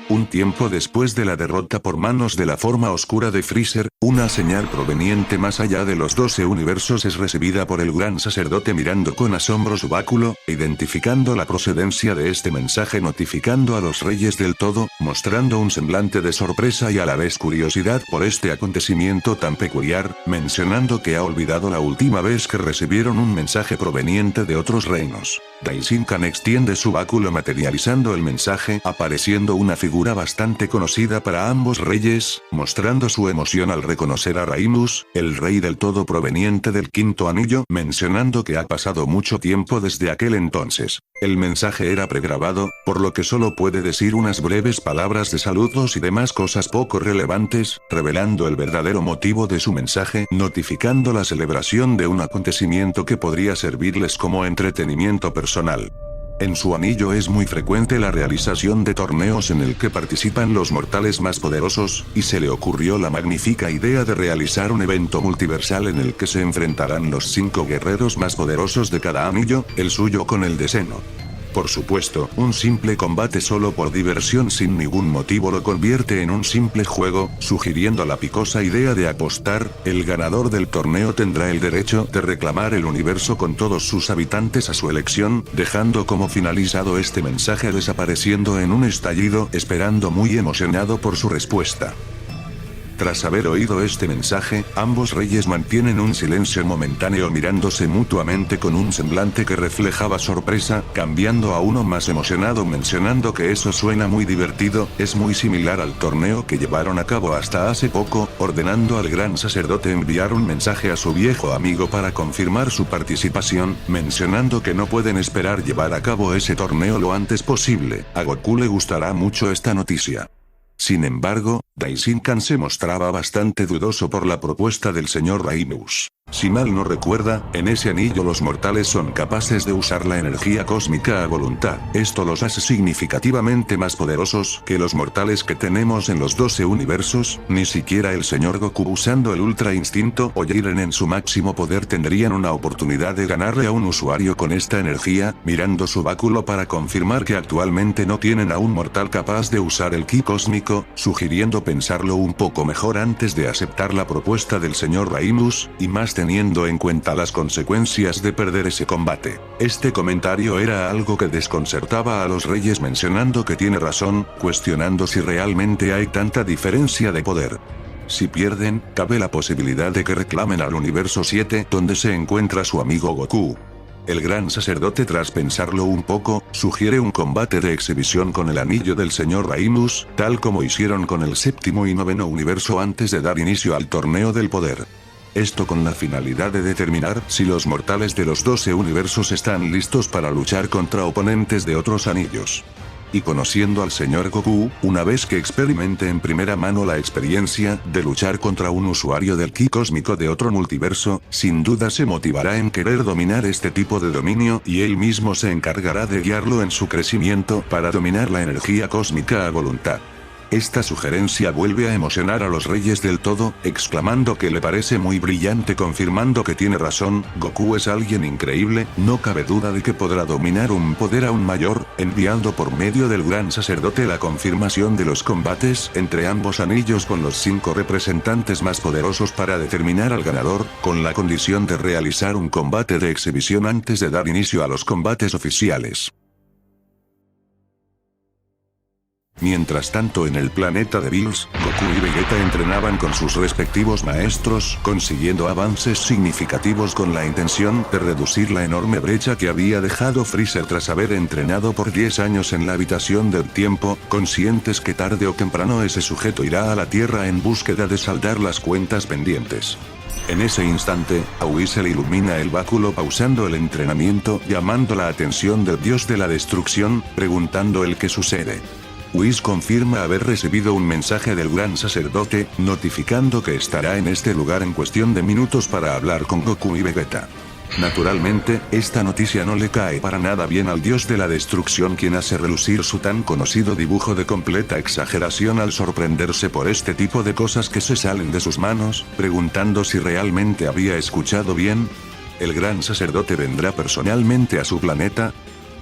Un tiempo después de la derrota por manos de la forma oscura de Freezer, una señal proveniente más allá de los 12 universos es recibida por el gran sacerdote mirando con asombro su báculo, identificando la procedencia de este mensaje, notificando a los reyes del todo, mostrando un semblante de sorpresa y a la vez curiosidad por este acontecimiento tan peculiar, mencionando que ha olvidado la última vez que recibieron un mensaje proveniente de otros reinos. Daishinkan extiende su báculo materializando el mensaje, apareciendo una figura bastante conocida para ambos reyes, mostrando su emoción al reconocer a Raimus, el rey del todo proveniente del quinto anillo, mencionando que ha pasado mucho tiempo desde aquel entonces. El mensaje era pregrabado, por lo que solo puede decir unas breves palabras de saludos y demás cosas poco relevantes, revelando el verdadero motivo de su mensaje, notificando la celebración de un acontecimiento que podría servirles como entretenimiento personal. En su anillo es muy frecuente la realización de torneos en el que participan los mortales más poderosos, y se le ocurrió la magnífica idea de realizar un evento multiversal en el que se enfrentarán los 5 guerreros más poderosos de cada anillo, el suyo con el de Seno. Por supuesto, un simple combate solo por diversión sin ningún motivo lo convierte en un simple juego, sugiriendo la picosa idea de apostar. El ganador del torneo tendrá el derecho de reclamar el universo con todos sus habitantes a su elección, dejando como finalizado este mensaje desapareciendo en un estallido, esperando muy emocionado por su respuesta. Tras haber oído este mensaje, ambos reyes mantienen un silencio momentáneo mirándose mutuamente con un semblante que reflejaba sorpresa, cambiando a uno más emocionado mencionando que eso suena muy divertido, es muy similar al torneo que llevaron a cabo hasta hace poco, ordenando al gran sacerdote enviar un mensaje a su viejo amigo para confirmar su participación, mencionando que no pueden esperar llevar a cabo ese torneo lo antes posible. A Goku le gustará mucho esta noticia. Sin embargo, Daishinkan se mostraba bastante dudoso por la propuesta del señor Raimus. Si mal no recuerda, en ese anillo los mortales son capaces de usar la energía cósmica a voluntad. Esto los hace significativamente más poderosos que los mortales que tenemos en los 12 universos. Ni siquiera el señor Goku usando el Ultra Instinto o Jiren en su máximo poder tendrían una oportunidad de ganarle a un usuario con esta energía, mirando su báculo para confirmar que actualmente no tienen a un mortal capaz de usar el ki cósmico, sugiriendo pensarlo un poco mejor antes de aceptar la propuesta del señor Raimus, y más teniendo en cuenta las consecuencias de perder ese combate. Este comentario era algo que desconcertaba a los reyes mencionando que tiene razón, cuestionando si realmente hay tanta diferencia de poder. Si pierden, cabe la posibilidad de que reclamen al universo 7 donde se encuentra su amigo Goku. El gran sacerdote tras pensarlo un poco, sugiere un combate de exhibición con el anillo del señor Raimus, tal como hicieron con el séptimo y noveno universo antes de dar inicio al torneo del poder. Esto con la finalidad de determinar si los mortales de los 12 universos están listos para luchar contra oponentes de otros anillos. Y conociendo al señor Goku, una vez que experimente en primera mano la experiencia de luchar contra un usuario del ki cósmico de otro multiverso, sin duda se motivará en querer dominar este tipo de dominio y él mismo se encargará de guiarlo en su crecimiento para dominar la energía cósmica a voluntad. Esta sugerencia vuelve a emocionar a los reyes del todo, exclamando que le parece muy brillante confirmando que tiene razón, Goku es alguien increíble, no cabe duda de que podrá dominar un poder aún mayor, enviando por medio del gran sacerdote la confirmación de los combates entre ambos anillos con los 5 representantes más poderosos para determinar al ganador, con la condición de realizar un combate de exhibición antes de dar inicio a los combates oficiales. Mientras tanto en el planeta de Bills, Goku y Vegeta entrenaban con sus respectivos maestros, consiguiendo avances significativos con la intención de reducir la enorme brecha que había dejado Freezer tras haber entrenado por 10 años en la habitación del tiempo, conscientes que tarde o temprano ese sujeto irá a la Tierra en búsqueda de saldar las cuentas pendientes. En ese instante, a Whis se le ilumina el báculo pausando el entrenamiento, llamando la atención del dios de la destrucción, preguntando el qué sucede. Whis confirma haber recibido un mensaje del gran sacerdote, notificando que estará en este lugar en cuestión de minutos para hablar con Goku y Vegeta. Naturalmente, esta noticia no le cae para nada bien al dios de la destrucción, quien hace relucir su tan conocido dibujo de completa exageración al sorprenderse por este tipo de cosas que se salen de sus manos, preguntando si realmente había escuchado bien. ¿El gran sacerdote vendrá personalmente a su planeta?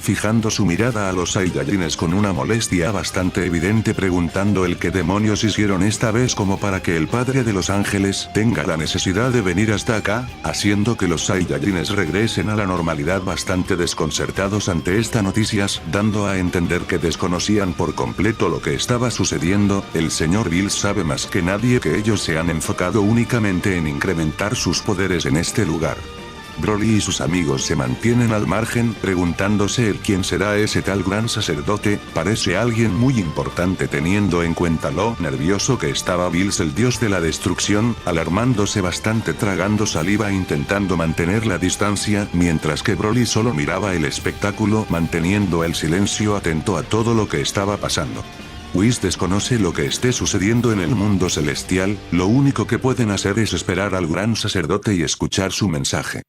fijando su mirada a los Saiyajines con una molestia bastante evidente, preguntando el qué demonios hicieron esta vez como para que el padre de los ángeles tenga la necesidad de venir hasta acá, haciendo que los Saiyajines regresen a la normalidad bastante desconcertados ante esta noticias, dando a entender que desconocían por completo lo que estaba sucediendo. El señor Bills sabe más que nadie que ellos se han enfocado únicamente en incrementar sus poderes en este lugar. Broly y sus amigos se mantienen al margen, preguntándose el quién será ese tal gran sacerdote. Parece alguien muy importante teniendo en cuenta lo nervioso que estaba Bills, el dios de la destrucción, alarmándose bastante, tragando saliva intentando mantener la distancia, mientras que Broly solo miraba el espectáculo manteniendo el silencio, atento a todo lo que estaba pasando. Whis desconoce lo que esté sucediendo en el mundo celestial, lo único que pueden hacer es esperar al gran sacerdote y escuchar su mensaje.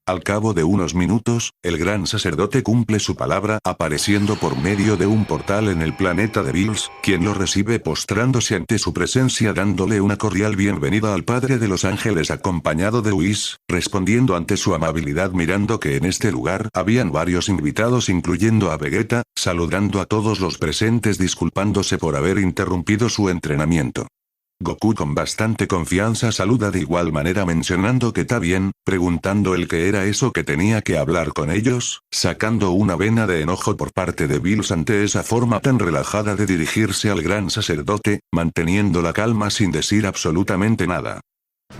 Al cabo de unos minutos, el gran sacerdote cumple su palabra apareciendo por medio de un portal en el planeta de Bills, quien lo recibe postrándose ante su presencia dándole una cordial bienvenida al padre de los ángeles acompañado de Whis, respondiendo ante su amabilidad mirando que en este lugar habían varios invitados incluyendo a Vegeta, saludando a todos los presentes disculpándose por haber interrumpido su entrenamiento. Goku con bastante confianza saluda de igual manera mencionando que está bien, preguntando el qué era eso que tenía que hablar con ellos, sacando una vena de enojo por parte de Bills ante esa forma tan relajada de dirigirse al gran sacerdote, manteniendo la calma sin decir absolutamente nada.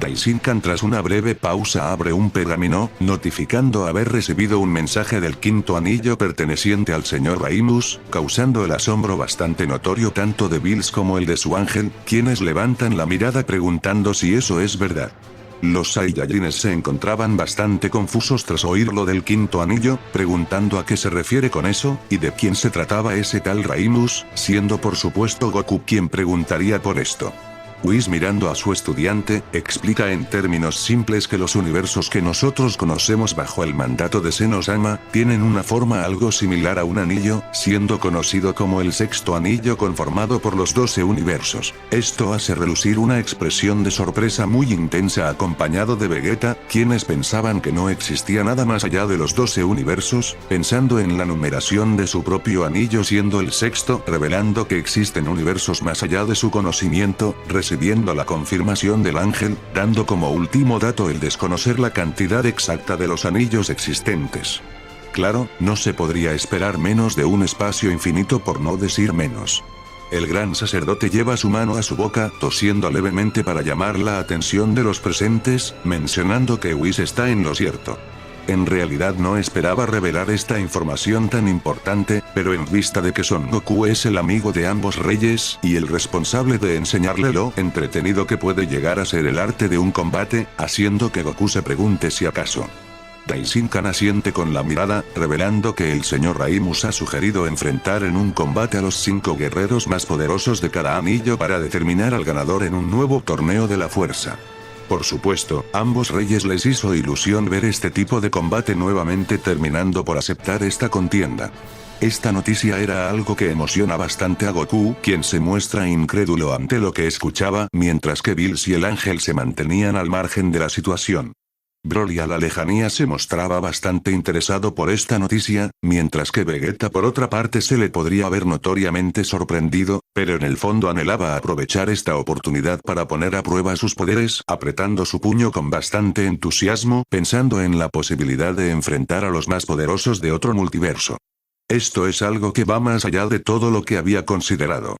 Daishinkan tras una breve pausa abre un pergamino, notificando haber recibido un mensaje del quinto anillo perteneciente al señor Raimus, causando el asombro bastante notorio tanto de Bills como el de su ángel, quienes levantan la mirada preguntando si eso es verdad. Los Saiyajines se encontraban bastante confusos tras oír lo del quinto anillo, preguntando a qué se refiere con eso, y de quién se trataba ese tal Raimus, siendo por supuesto Goku quien preguntaría por esto. Whis mirando a su estudiante, explica en términos simples que los universos que nosotros conocemos bajo el mandato de Zeno-sama, tienen una forma algo similar a un anillo, siendo conocido como el sexto anillo conformado por los 12 universos. Esto hace relucir una expresión de sorpresa muy intensa acompañado de Vegeta, quienes pensaban que no existía nada más allá de los 12 universos, pensando en la numeración de su propio anillo siendo el sexto, revelando que existen universos más allá de su conocimiento, recibiendo la confirmación del ángel, dando como último dato el desconocer la cantidad exacta de los anillos existentes. Claro, no se podría esperar menos de un espacio infinito por no decir menos. El gran sacerdote lleva su mano a su boca, tosiendo levemente para llamar la atención de los presentes, mencionando que Whis está en lo cierto. En realidad no esperaba revelar esta información tan importante, pero en vista de que Son Goku es el amigo de ambos reyes, y el responsable de enseñarle lo entretenido que puede llegar a ser el arte de un combate, haciendo que Goku se pregunte si acaso. Daishinkan asiente con la mirada, revelando que el señor Raimus ha sugerido enfrentar en un combate a los 5 guerreros más poderosos de cada anillo para determinar al ganador en un nuevo torneo de la fuerza. Por supuesto, ambos reyes les hizo ilusión ver este tipo de combate nuevamente terminando por aceptar esta contienda. Esta noticia era algo que emociona bastante a Goku, quien se muestra incrédulo ante lo que escuchaba, mientras que Bills y el ángel se mantenían al margen de la situación. Broly a la lejanía se mostraba bastante interesado por esta noticia, mientras que Vegeta por otra parte se le podría haber notoriamente sorprendido, pero en el fondo anhelaba aprovechar esta oportunidad para poner a prueba sus poderes, apretando su puño con bastante entusiasmo, pensando en la posibilidad de enfrentar a los más poderosos de otro multiverso. Esto es algo que va más allá de todo lo que había considerado.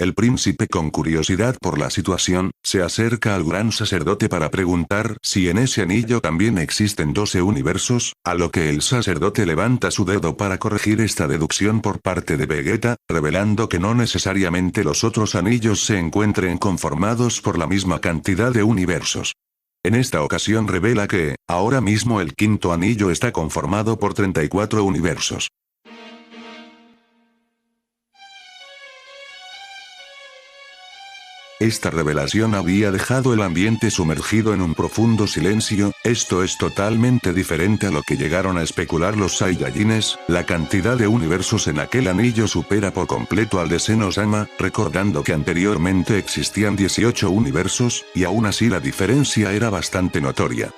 El príncipe con curiosidad por la situación, se acerca al gran sacerdote para preguntar si en ese anillo también existen 12 universos, a lo que el sacerdote levanta su dedo para corregir esta deducción por parte de Vegeta, revelando que no necesariamente los otros anillos se encuentren conformados por la misma cantidad de universos. En esta ocasión revela que, ahora mismo el quinto anillo está conformado por 34 universos. Esta revelación había dejado el ambiente sumergido en un profundo silencio. Esto es totalmente diferente a lo que llegaron a especular los Saiyajines. La cantidad de universos en aquel anillo supera por completo al de Zeno-sama, recordando que anteriormente existían 18 universos, y aún así la diferencia era bastante notoria.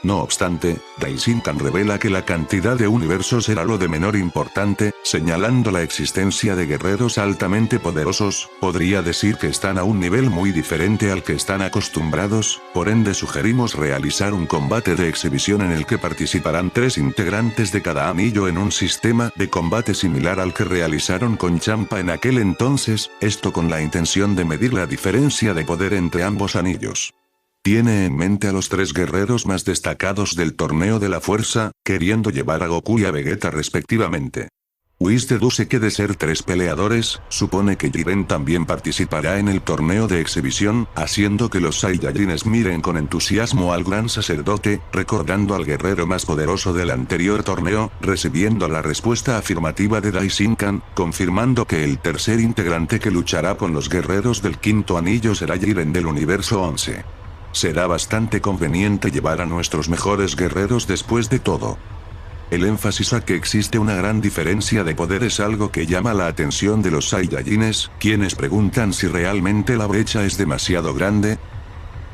No obstante, Daishinkan revela que la cantidad de universos era lo de menor importante, señalando la existencia de guerreros altamente poderosos, podría decir que están a un nivel muy diferente al que están acostumbrados, por ende sugerimos realizar un combate de exhibición en el que participarán 3 integrantes de cada anillo en un sistema de combate similar al que realizaron con Champa en aquel entonces, esto con la intención de medir la diferencia de poder entre ambos anillos. Tiene en mente a los 3 guerreros más destacados del torneo de la fuerza, queriendo llevar a Goku y a Vegeta respectivamente. Whis deduce que de ser 3 peleadores, supone que Jiren también participará en el torneo de exhibición, haciendo que los Saiyajines miren con entusiasmo al gran sacerdote, recordando al guerrero más poderoso del anterior torneo, recibiendo la respuesta afirmativa de Daishinkan, confirmando que el tercer integrante que luchará con los guerreros del quinto anillo será Jiren del universo 11. Será bastante conveniente llevar a nuestros mejores guerreros después de todo. El énfasis a que existe una gran diferencia de poder es algo que llama la atención de los Saiyajines, quienes preguntan si realmente la brecha es demasiado grande.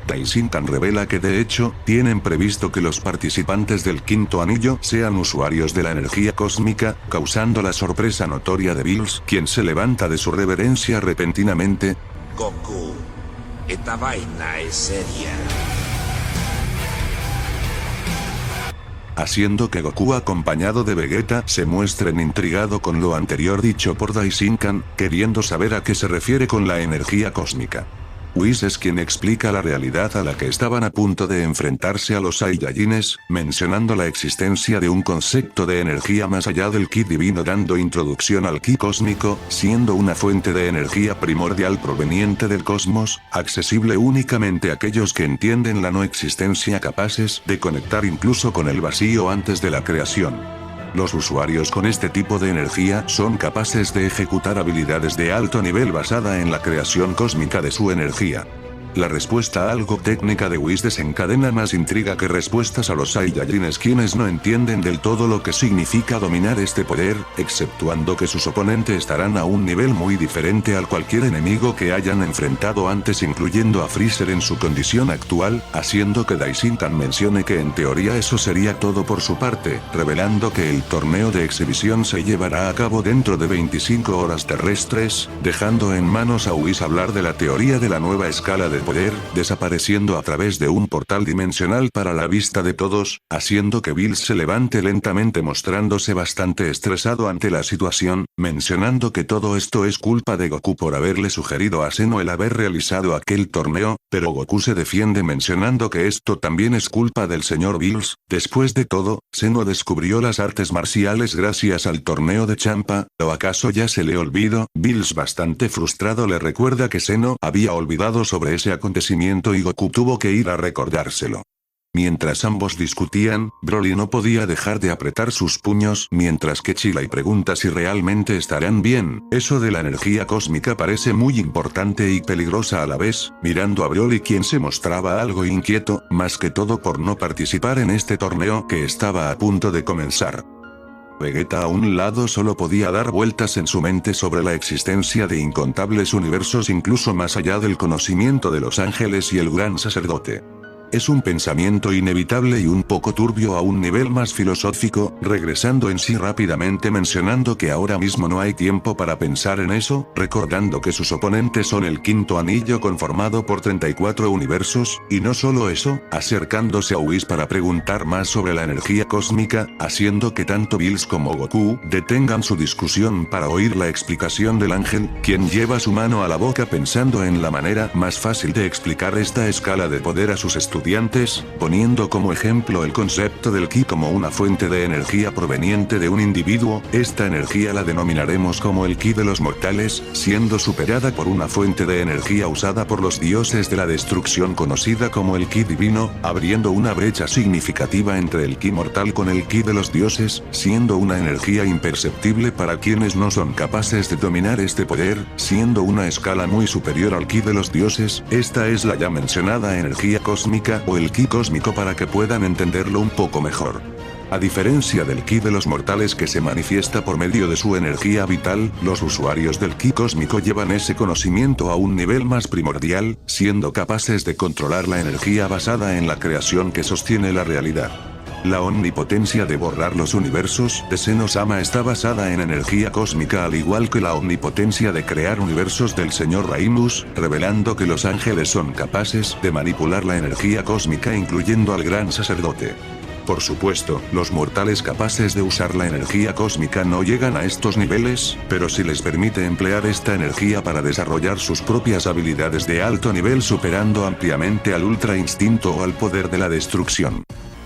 Daishinkan revela que de hecho, tienen previsto que los participantes del quinto anillo sean usuarios de la energía cósmica, causando la sorpresa notoria de Bills, quien se levanta de su reverencia repentinamente. Goku, esta vaina es seria. Haciendo que Goku acompañado de Vegeta se muestren intrigado con lo anterior dicho por Daishinkan, queriendo saber a qué se refiere con la energía cósmica. Whis es quien explica la realidad a la que estaban a punto de enfrentarse a los Saiyajines, mencionando la existencia de un concepto de energía más allá del ki divino, dando introducción al ki cósmico, siendo una fuente de energía primordial proveniente del cosmos, accesible únicamente a aquellos que entienden la no existencia, capaces de conectar incluso con el vacío antes de la creación. Los usuarios con este tipo de energía son capaces de ejecutar habilidades de alto nivel basada en la creación cósmica de su energía. La respuesta algo técnica de Whis desencadena más intriga que respuestas a los Saiyajines, quienes no entienden del todo lo que significa dominar este poder, exceptuando que sus oponentes estarán a un nivel muy diferente al cualquier enemigo que hayan enfrentado antes, incluyendo a Freezer en su condición actual, haciendo que Daishinkan mencione que en teoría eso sería todo por su parte, revelando que el torneo de exhibición se llevará a cabo dentro de 25 horas terrestres, dejando en manos a Whis hablar de la teoría de la nueva escala de poder, desapareciendo a través de un portal dimensional para la vista de todos, haciendo que Bills se levante lentamente mostrándose bastante estresado ante la situación, mencionando que todo esto es culpa de Goku por haberle sugerido a Zeno el haber realizado aquel torneo, pero Goku se defiende mencionando que esto también es culpa del señor Bills. Después de todo, Zeno descubrió las artes marciales gracias al torneo de Champa, ¿o acaso ya se le olvidó? Bills, bastante frustrado, le recuerda que Zeno había olvidado sobre ese acontecimiento y Goku tuvo que ir a recordárselo. Mientras ambos discutían, Broly no podía dejar de apretar sus puños, mientras que Chilai pregunta si realmente estarán bien. Eso de la energía cósmica parece muy importante y peligrosa a la vez, mirando a Broly, quien se mostraba algo inquieto, más que todo por no participar en este torneo que estaba a punto de comenzar. Vegeta a un lado solo podía dar vueltas en su mente sobre la existencia de incontables universos incluso más allá del conocimiento de los ángeles y el gran sacerdote. Es un pensamiento inevitable y un poco turbio a un nivel más filosófico, regresando en sí rápidamente mencionando que ahora mismo no hay tiempo para pensar en eso, recordando que sus oponentes son el quinto anillo conformado por 34 universos, y no solo eso, acercándose a Whis para preguntar más sobre la energía cósmica, haciendo que tanto Bills como Goku detengan su discusión para oír la explicación del ángel, quien lleva su mano a la boca pensando en la manera más fácil de explicar esta escala de poder a sus estudiantes, poniendo como ejemplo el concepto del ki como una fuente de energía proveniente de un individuo. Esta energía la denominaremos como el ki de los mortales, siendo superada por una fuente de energía usada por los dioses de la destrucción conocida como el ki divino, abriendo una brecha significativa entre el ki mortal con el ki de los dioses, siendo una energía imperceptible para quienes no son capaces de dominar este poder, siendo una escala muy superior al ki de los dioses. Esta es la ya mencionada energía cósmica o el ki cósmico para que puedan entenderlo un poco mejor. A diferencia del ki de los mortales que se manifiesta por medio de su energía vital, los usuarios del ki cósmico llevan ese conocimiento a un nivel más primordial, siendo capaces de controlar la energía basada en la creación que sostiene la realidad. La omnipotencia de borrar los universos de Senno-sama está basada en energía cósmica, al igual que la omnipotencia de crear universos del señor Raimus, revelando que los ángeles son capaces de manipular la energía cósmica, incluyendo al gran sacerdote. Por supuesto, los mortales capaces de usar la energía cósmica no llegan a estos niveles, pero si les permite emplear esta energía para desarrollar sus propias habilidades de alto nivel, superando ampliamente al ultra instinto o al poder de la destrucción.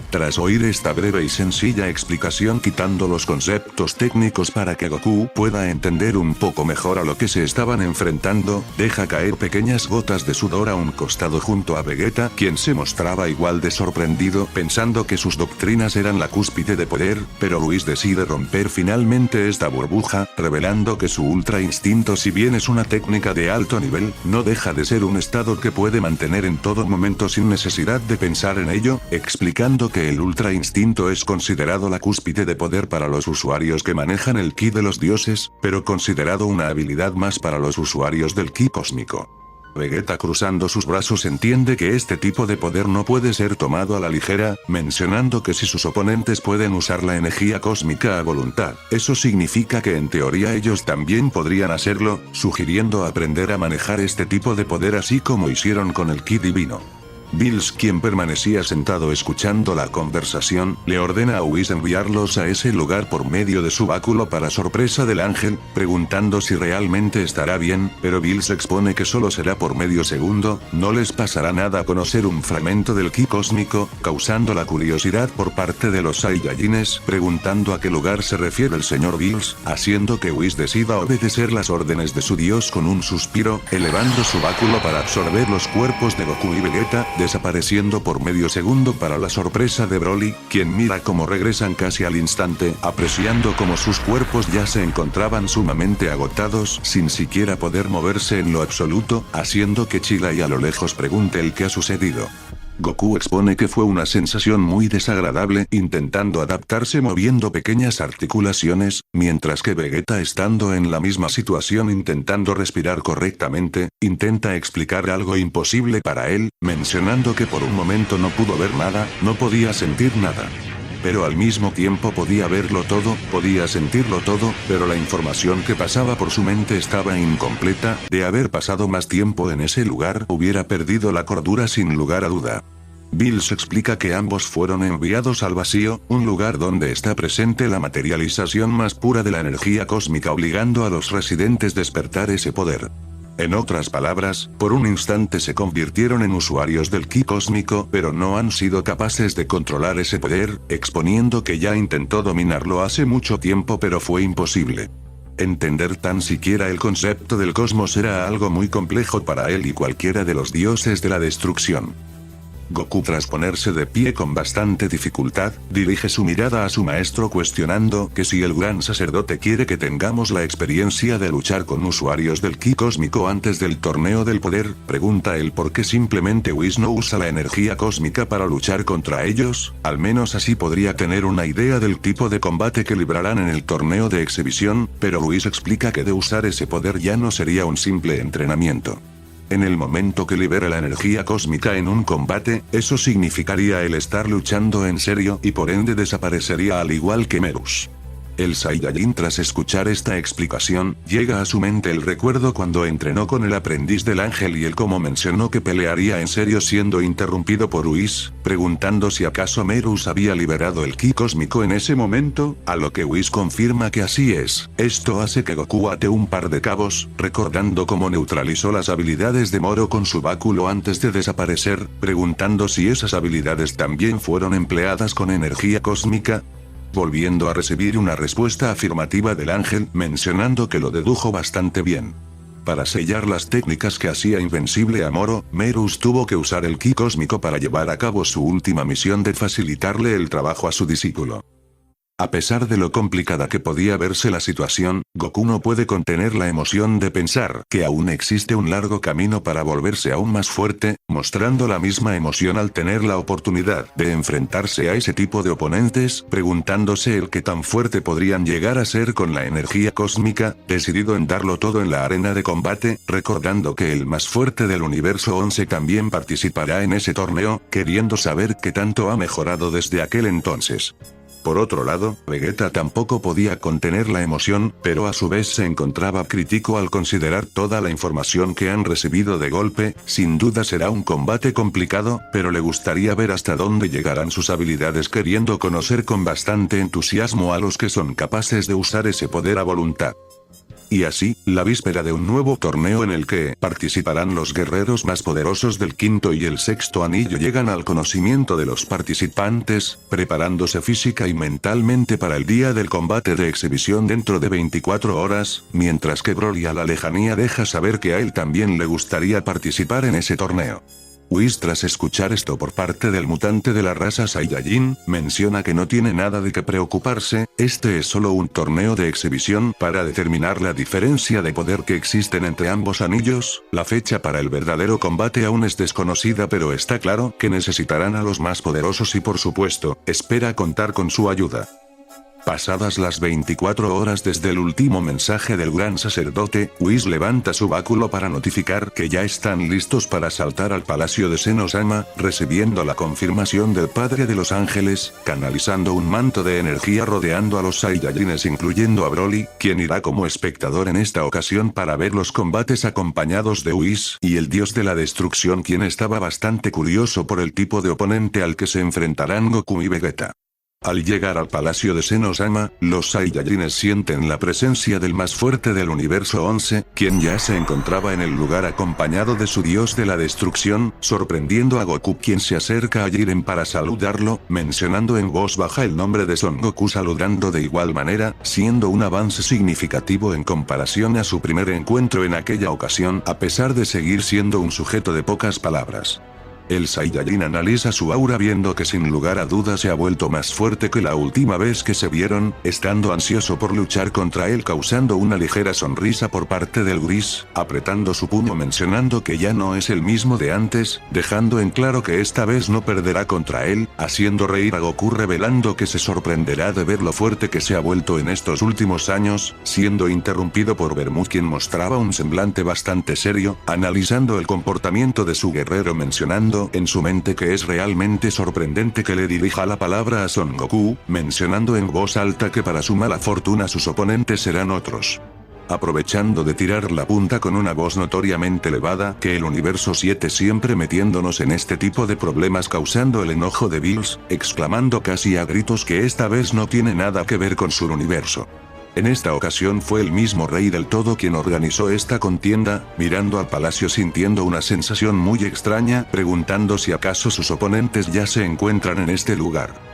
Tras oír esta breve y sencilla explicación, quitando los conceptos técnicos para que Goku pueda entender un poco mejor a lo que se estaban enfrentando, deja caer pequeñas gotas de sudor a un costado junto a Vegeta, quien se mostraba igual de sorprendido, pensando que sus doctrinas eran la cúspide de poder, pero Whis decide romper finalmente esta burbuja, revelando que su ultra instinto, si bien es una técnica de alto nivel, no deja de ser un estado que puede mantener en todo momento sin necesidad de pensar en ello, explicando que el ultra instinto es considerado la cúspide de poder para los usuarios que manejan el ki de los dioses, pero considerado una habilidad más para los usuarios del ki cósmico. Vegeta, cruzando sus brazos, entiende que este tipo de poder no puede ser tomado a la ligera, mencionando que si sus oponentes pueden usar la energía cósmica a voluntad, eso significa que en teoría ellos también podrían hacerlo, sugiriendo aprender a manejar este tipo de poder así como hicieron con el ki divino. Bills, quien permanecía sentado escuchando la conversación, le ordena a Whis enviarlos a ese lugar por medio de su báculo para sorpresa del ángel, preguntando si realmente estará bien, pero Bills expone que solo será por medio segundo, no les pasará nada a conocer un fragmento del ki cósmico, causando la curiosidad por parte de los Saiyajines, preguntando a qué lugar se refiere el señor Bills, haciendo que Whis decida obedecer las órdenes de su dios con un suspiro, elevando su báculo para absorber los cuerpos de Goku y Vegeta, desapareciendo por medio segundo para la sorpresa de Broly, quien mira cómo regresan casi al instante, apreciando cómo sus cuerpos ya se encontraban sumamente agotados, sin siquiera poder moverse en lo absoluto, haciendo que Chila y a lo lejos pregunte el qué ha sucedido. Goku expone que fue una sensación muy desagradable, intentando adaptarse moviendo pequeñas articulaciones, mientras que Vegeta, estando en la misma situación intentando respirar correctamente, intenta explicar algo imposible para él, mencionando que por un momento no pudo ver nada, no podía sentir nada. Pero al mismo tiempo podía verlo todo, podía sentirlo todo, pero la información que pasaba por su mente estaba incompleta. De haber pasado más tiempo en ese lugar, hubiera perdido la cordura sin lugar a duda. Bills explica que ambos fueron enviados al vacío, un lugar donde está presente la materialización más pura de la energía cósmica, obligando a los residentes a despertar ese poder. En otras palabras, por un instante se convirtieron en usuarios del ki cósmico, pero no han sido capaces de controlar ese poder, exponiendo que ya intentó dominarlo hace mucho tiempo pero fue imposible. Entender tan siquiera el concepto del cosmos era algo muy complejo para él y cualquiera de los dioses de la destrucción. Goku, tras ponerse de pie con bastante dificultad, dirige su mirada a su maestro cuestionando que si el gran sacerdote quiere que tengamos la experiencia de luchar con usuarios del ki cósmico antes del torneo del poder, pregunta él por qué simplemente Whis no usa la energía cósmica para luchar contra ellos, al menos así podría tener una idea del tipo de combate que librarán en el torneo de exhibición, pero Whis explica que de usar ese poder ya no sería un simple entrenamiento. En el momento que libere la energía cósmica en un combate, eso significaría el estar luchando en serio y por ende desaparecería al igual que Merus. El Saiyajin, tras escuchar esta explicación, llega a su mente el recuerdo cuando entrenó con el aprendiz del ángel y él como mencionó que pelearía en serio, siendo interrumpido por Whis, preguntando si acaso Merus había liberado el ki cósmico en ese momento, a lo que Whis confirma que así es. Esto hace que Goku ate un par de cabos, recordando cómo neutralizó las habilidades de Moro con su báculo antes de desaparecer, preguntando si esas habilidades también fueron empleadas con energía cósmica, volviendo a recibir una respuesta afirmativa del ángel, mencionando que lo dedujo bastante bien. Para sellar las técnicas que hacía invencible a Moro, Merus tuvo que usar el ki cósmico para llevar a cabo su última misión de facilitarle el trabajo a su discípulo. A pesar de lo complicada que podía verse la situación, Goku no puede contener la emoción de pensar que aún existe un largo camino para volverse aún más fuerte, mostrando la misma emoción al tener la oportunidad de enfrentarse a ese tipo de oponentes, preguntándose el qué tan fuerte podrían llegar a ser con la energía cósmica, decidido en darlo todo en la arena de combate, recordando que el más fuerte del universo 11 también participará en ese torneo, queriendo saber qué tanto ha mejorado desde aquel entonces. Por otro lado, Vegeta tampoco podía contener la emoción, pero a su vez se encontraba crítico al considerar toda la información que han recibido de golpe. Sin duda será un combate complicado, pero le gustaría ver hasta dónde llegarán sus habilidades, queriendo conocer con bastante entusiasmo a los que son capaces de usar ese poder a voluntad. Y así, la víspera de un nuevo torneo en el que participarán los guerreros más poderosos del quinto y el sexto anillo llegan al conocimiento de los participantes, preparándose física y mentalmente para el día del combate de exhibición dentro de 24 horas, mientras que Broly a la lejanía deja saber que a él también le gustaría participar en ese torneo. Whis, tras escuchar esto por parte del mutante de la raza Saiyajin, menciona que no tiene nada de qué preocuparse, este es solo un torneo de exhibición para determinar la diferencia de poder que existen entre ambos anillos. La fecha para el verdadero combate aún es desconocida, pero está claro que necesitarán a los más poderosos y por supuesto, espera contar con su ayuda. Pasadas las 24 horas desde el último mensaje del gran sacerdote, Whis levanta su báculo para notificar que ya están listos para saltar al palacio de Zenosama, recibiendo la confirmación del Padre de los Ángeles, canalizando un manto de energía rodeando a los Saiyajines incluyendo a Broly, quien irá como espectador en esta ocasión para ver los combates acompañados de Whis y el dios de la destrucción, quien estaba bastante curioso por el tipo de oponente al que se enfrentarán Goku y Vegeta. Al llegar al palacio de Zenosama, los Saiyajines sienten la presencia del más fuerte del universo 11, quien ya se encontraba en el lugar acompañado de su dios de la destrucción, sorprendiendo a Goku, quien se acerca a Jiren para saludarlo, mencionando en voz baja el nombre de Son Goku, saludando de igual manera, siendo un avance significativo en comparación a su primer encuentro en aquella ocasión, a pesar de seguir siendo un sujeto de pocas palabras. El Saiyajin analiza su aura viendo que sin lugar a dudas se ha vuelto más fuerte que la última vez que se vieron, estando ansioso por luchar contra él, causando una ligera sonrisa por parte del gris, apretando su puño mencionando que ya no es el mismo de antes, dejando en claro que esta vez no perderá contra él, haciendo reír a Goku revelando que se sorprenderá de ver lo fuerte que se ha vuelto en estos últimos años, siendo interrumpido por Bermud, quien mostraba un semblante bastante serio, analizando el comportamiento de su guerrero, mencionando en su mente que es realmente sorprendente que le dirija la palabra a Son Goku, mencionando en voz alta que para su mala fortuna sus oponentes serán otros. Aprovechando de tirar la punta con una voz notoriamente elevada, que el universo 7 siempre metiéndonos en este tipo de problemas, causando el enojo de Bills, exclamando casi a gritos que esta vez no tiene nada que ver con su universo. En esta ocasión fue el mismo Rey del Todo quien organizó esta contienda, mirando al palacio sintiendo una sensación muy extraña, preguntando si acaso sus oponentes ya se encuentran en este lugar.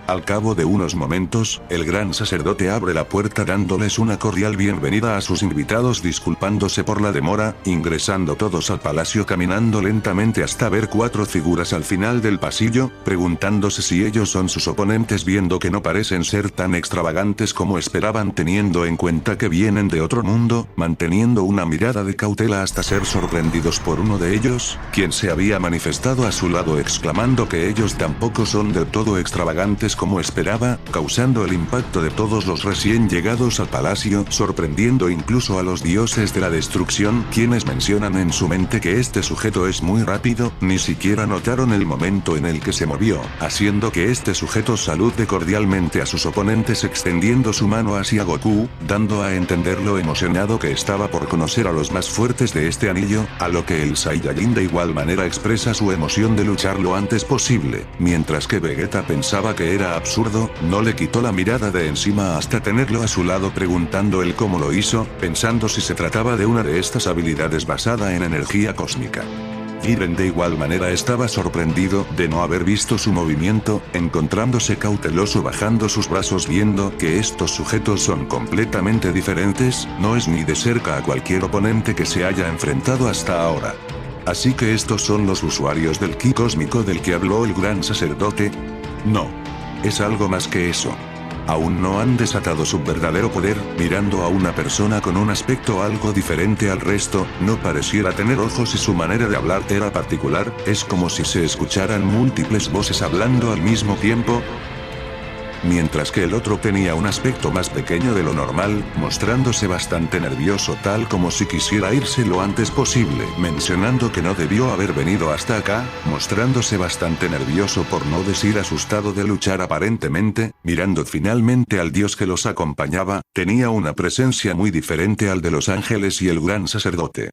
Al cabo de unos momentos, el gran sacerdote abre la puerta dándoles una cordial bienvenida a sus invitados, disculpándose por la demora, ingresando todos al palacio caminando lentamente hasta ver 4 figuras al final del pasillo, preguntándose si ellos son sus oponentes, viendo que no parecen ser tan extravagantes como esperaban, teniendo en cuenta que vienen de otro mundo, manteniendo una mirada de cautela hasta ser sorprendidos por uno de ellos, quien se había manifestado a su lado exclamando que ellos tampoco son del todo extravagantes como esperaba, causando el impacto de todos los recién llegados al palacio, sorprendiendo incluso a los dioses de la destrucción, quienes mencionan en su mente que este sujeto es muy rápido, ni siquiera notaron el momento en el que se movió, haciendo que este sujeto salude cordialmente a sus oponentes extendiendo su mano hacia Goku, dando a entender lo emocionado que estaba por conocer a los más fuertes de este anillo, a lo que el Saiyajin de igual manera expresa su emoción de luchar lo antes posible, mientras que Vegeta pensaba que era absurdo, no le quitó la mirada de encima hasta tenerlo a su lado, preguntando él cómo lo hizo, pensando si se trataba de una de estas habilidades basada en energía cósmica. Jiren de igual manera estaba sorprendido de no haber visto su movimiento, encontrándose cauteloso bajando sus brazos viendo que estos sujetos son completamente diferentes, no es ni de cerca a cualquier oponente que se haya enfrentado hasta ahora. Así que estos son los usuarios del ki cósmico del que habló el gran sacerdote. No. Es algo más que eso. aún no han desatado su verdadero poder. Mirando a una persona con un aspecto algo diferente al resto, no pareciera tener ojos y su manera de hablar era particular, es como si se escucharan múltiples voces hablando al mismo tiempo. Mientras que el otro tenía un aspecto más pequeño de lo normal, mostrándose bastante nervioso tal como si quisiera irse lo antes posible, mencionando que no debió haber venido hasta acá, mostrándose bastante nervioso por no decir asustado de luchar aparentemente, mirando finalmente al dios que los acompañaba, tenía una presencia muy diferente al de los ángeles y el gran sacerdote.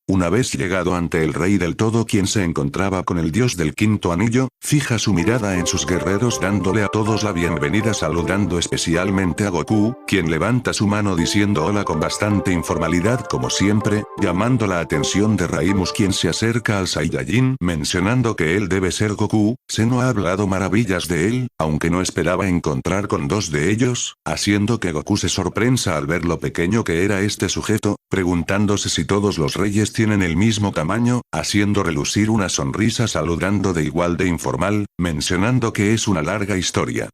Una vez llegado ante el rey del todo quien se encontraba con el dios del quinto anillo, fija su mirada en sus guerreros dándole a todos la bienvenida saludando especialmente a Goku, quien levanta su mano diciendo hola con bastante informalidad como siempre, llamando la atención de Raimus quien se acerca al Saiyajin mencionando que él debe ser Goku. Zeno ha hablado maravillas de él, aunque no esperaba encontrar con dos de ellos, haciendo que Goku se sorprenda al ver lo pequeño que era este sujeto, preguntándose si todos los reyes tienen el mismo tamaño, haciendo relucir una sonrisa saludando de igual de informal, mencionando que es una larga historia.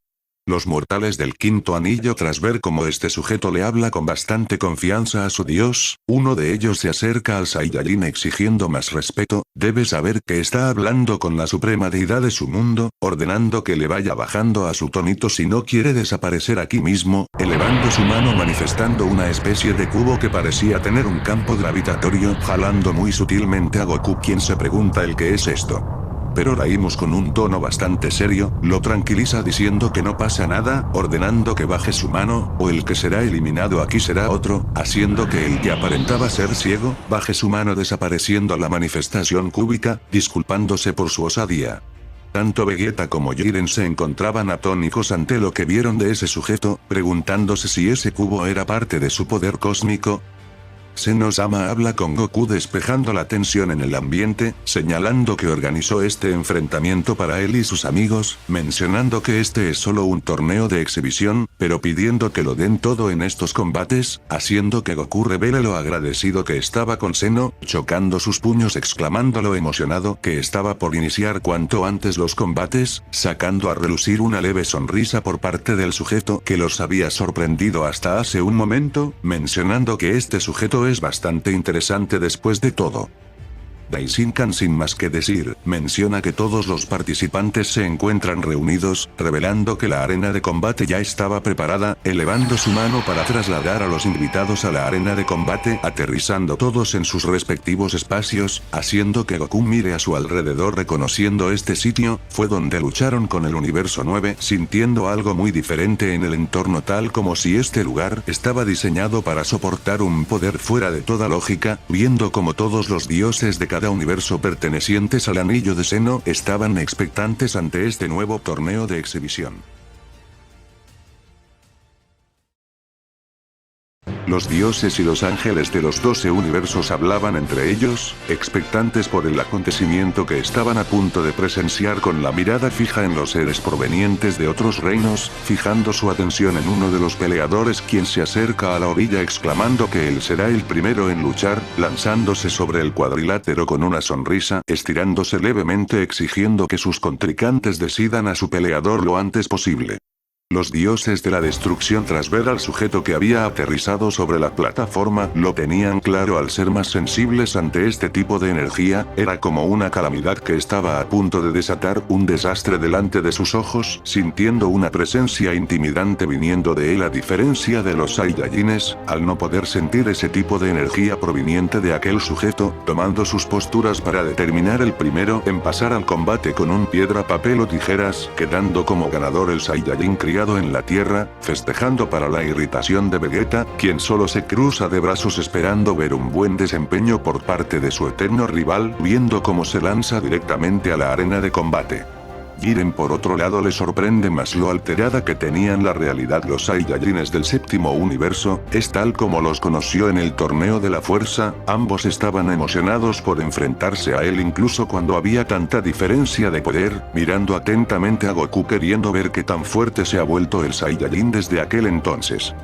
Los mortales del quinto anillo tras ver cómo este sujeto le habla con bastante confianza a su dios, uno de ellos se acerca al Saiyajin exigiendo más respeto, debe saber que está hablando con la suprema deidad de su mundo, ordenando que le vaya bajando a su tonito si no quiere desaparecer aquí mismo, elevando su mano manifestando una especie de cubo que parecía tener un campo gravitatorio, jalando muy sutilmente a Goku quien se pregunta el qué es esto. Pero Raimus con un tono bastante serio, lo tranquiliza diciendo que no pasa nada, ordenando que baje su mano, o el que será eliminado aquí será otro, haciendo que el que aparentaba ser ciego, baje su mano desapareciendo la manifestación cúbica, disculpándose por su osadía. Tanto Vegeta como Jiren se encontraban atónicos ante lo que vieron de ese sujeto, preguntándose si ese cubo era parte de su poder cósmico. Zeno-sama habla con Goku despejando la tensión en el ambiente, señalando que organizó este enfrentamiento para él y sus amigos, mencionando que este es solo un torneo de exhibición, pero pidiendo que lo den todo en estos combates, haciendo que Goku revele lo agradecido que estaba con Zeno, chocando sus puños exclamando lo emocionado que estaba por iniciar cuanto antes los combates, sacando a relucir una leve sonrisa por parte del sujeto que los había sorprendido hasta hace un momento, mencionando que este sujeto es bastante interesante después de todo. Daishinkan sin más que decir, menciona que todos los participantes se encuentran reunidos, revelando que la arena de combate ya estaba preparada, elevando su mano para trasladar a los invitados a la arena de combate, aterrizando todos en sus respectivos espacios, haciendo que Goku mire a su alrededor reconociendo este sitio, fue donde lucharon con el universo 9, sintiendo algo muy diferente en el entorno tal como si este lugar estaba diseñado para soportar un poder fuera de toda lógica, viendo como todos los dioses de cada universo pertenecientes al anillo de Zeno estaban expectantes ante este nuevo torneo de exhibición. Los dioses y los ángeles de los 12 universos hablaban entre ellos, expectantes por el acontecimiento que estaban a punto de presenciar con la mirada fija en los seres provenientes de otros reinos, fijando su atención en uno de los peleadores quien se acerca a la orilla exclamando que él será el primero en luchar, lanzándose sobre el cuadrilátero con una sonrisa, estirándose levemente exigiendo que sus contrincantes decidan a su peleador lo antes posible. Los dioses de la destrucción tras ver al sujeto que había aterrizado sobre la plataforma, lo tenían claro al ser más sensibles ante este tipo de energía, era como una calamidad que estaba a punto de desatar un desastre delante de sus ojos, sintiendo una presencia intimidante viniendo de él a diferencia de los Saiyajines, al no poder sentir ese tipo de energía proveniente de aquel sujeto, tomando sus posturas para determinar el primero en pasar al combate con un piedra papel o tijeras, quedando como ganador el Saiyajin criado en la tierra, festejando para la irritación de Vegeta, quien solo se cruza de brazos esperando ver un buen desempeño por parte de su eterno rival, viendo cómo se lanza directamente a la arena de combate. Jiren por otro lado le sorprende más lo alterada que tenían la realidad los Saiyajines del séptimo universo, es tal como los conoció en el torneo de la fuerza, ambos estaban emocionados por enfrentarse a él incluso cuando había tanta diferencia de poder, mirando atentamente a Goku queriendo ver qué tan fuerte se ha vuelto el Saiyajin desde aquel entonces.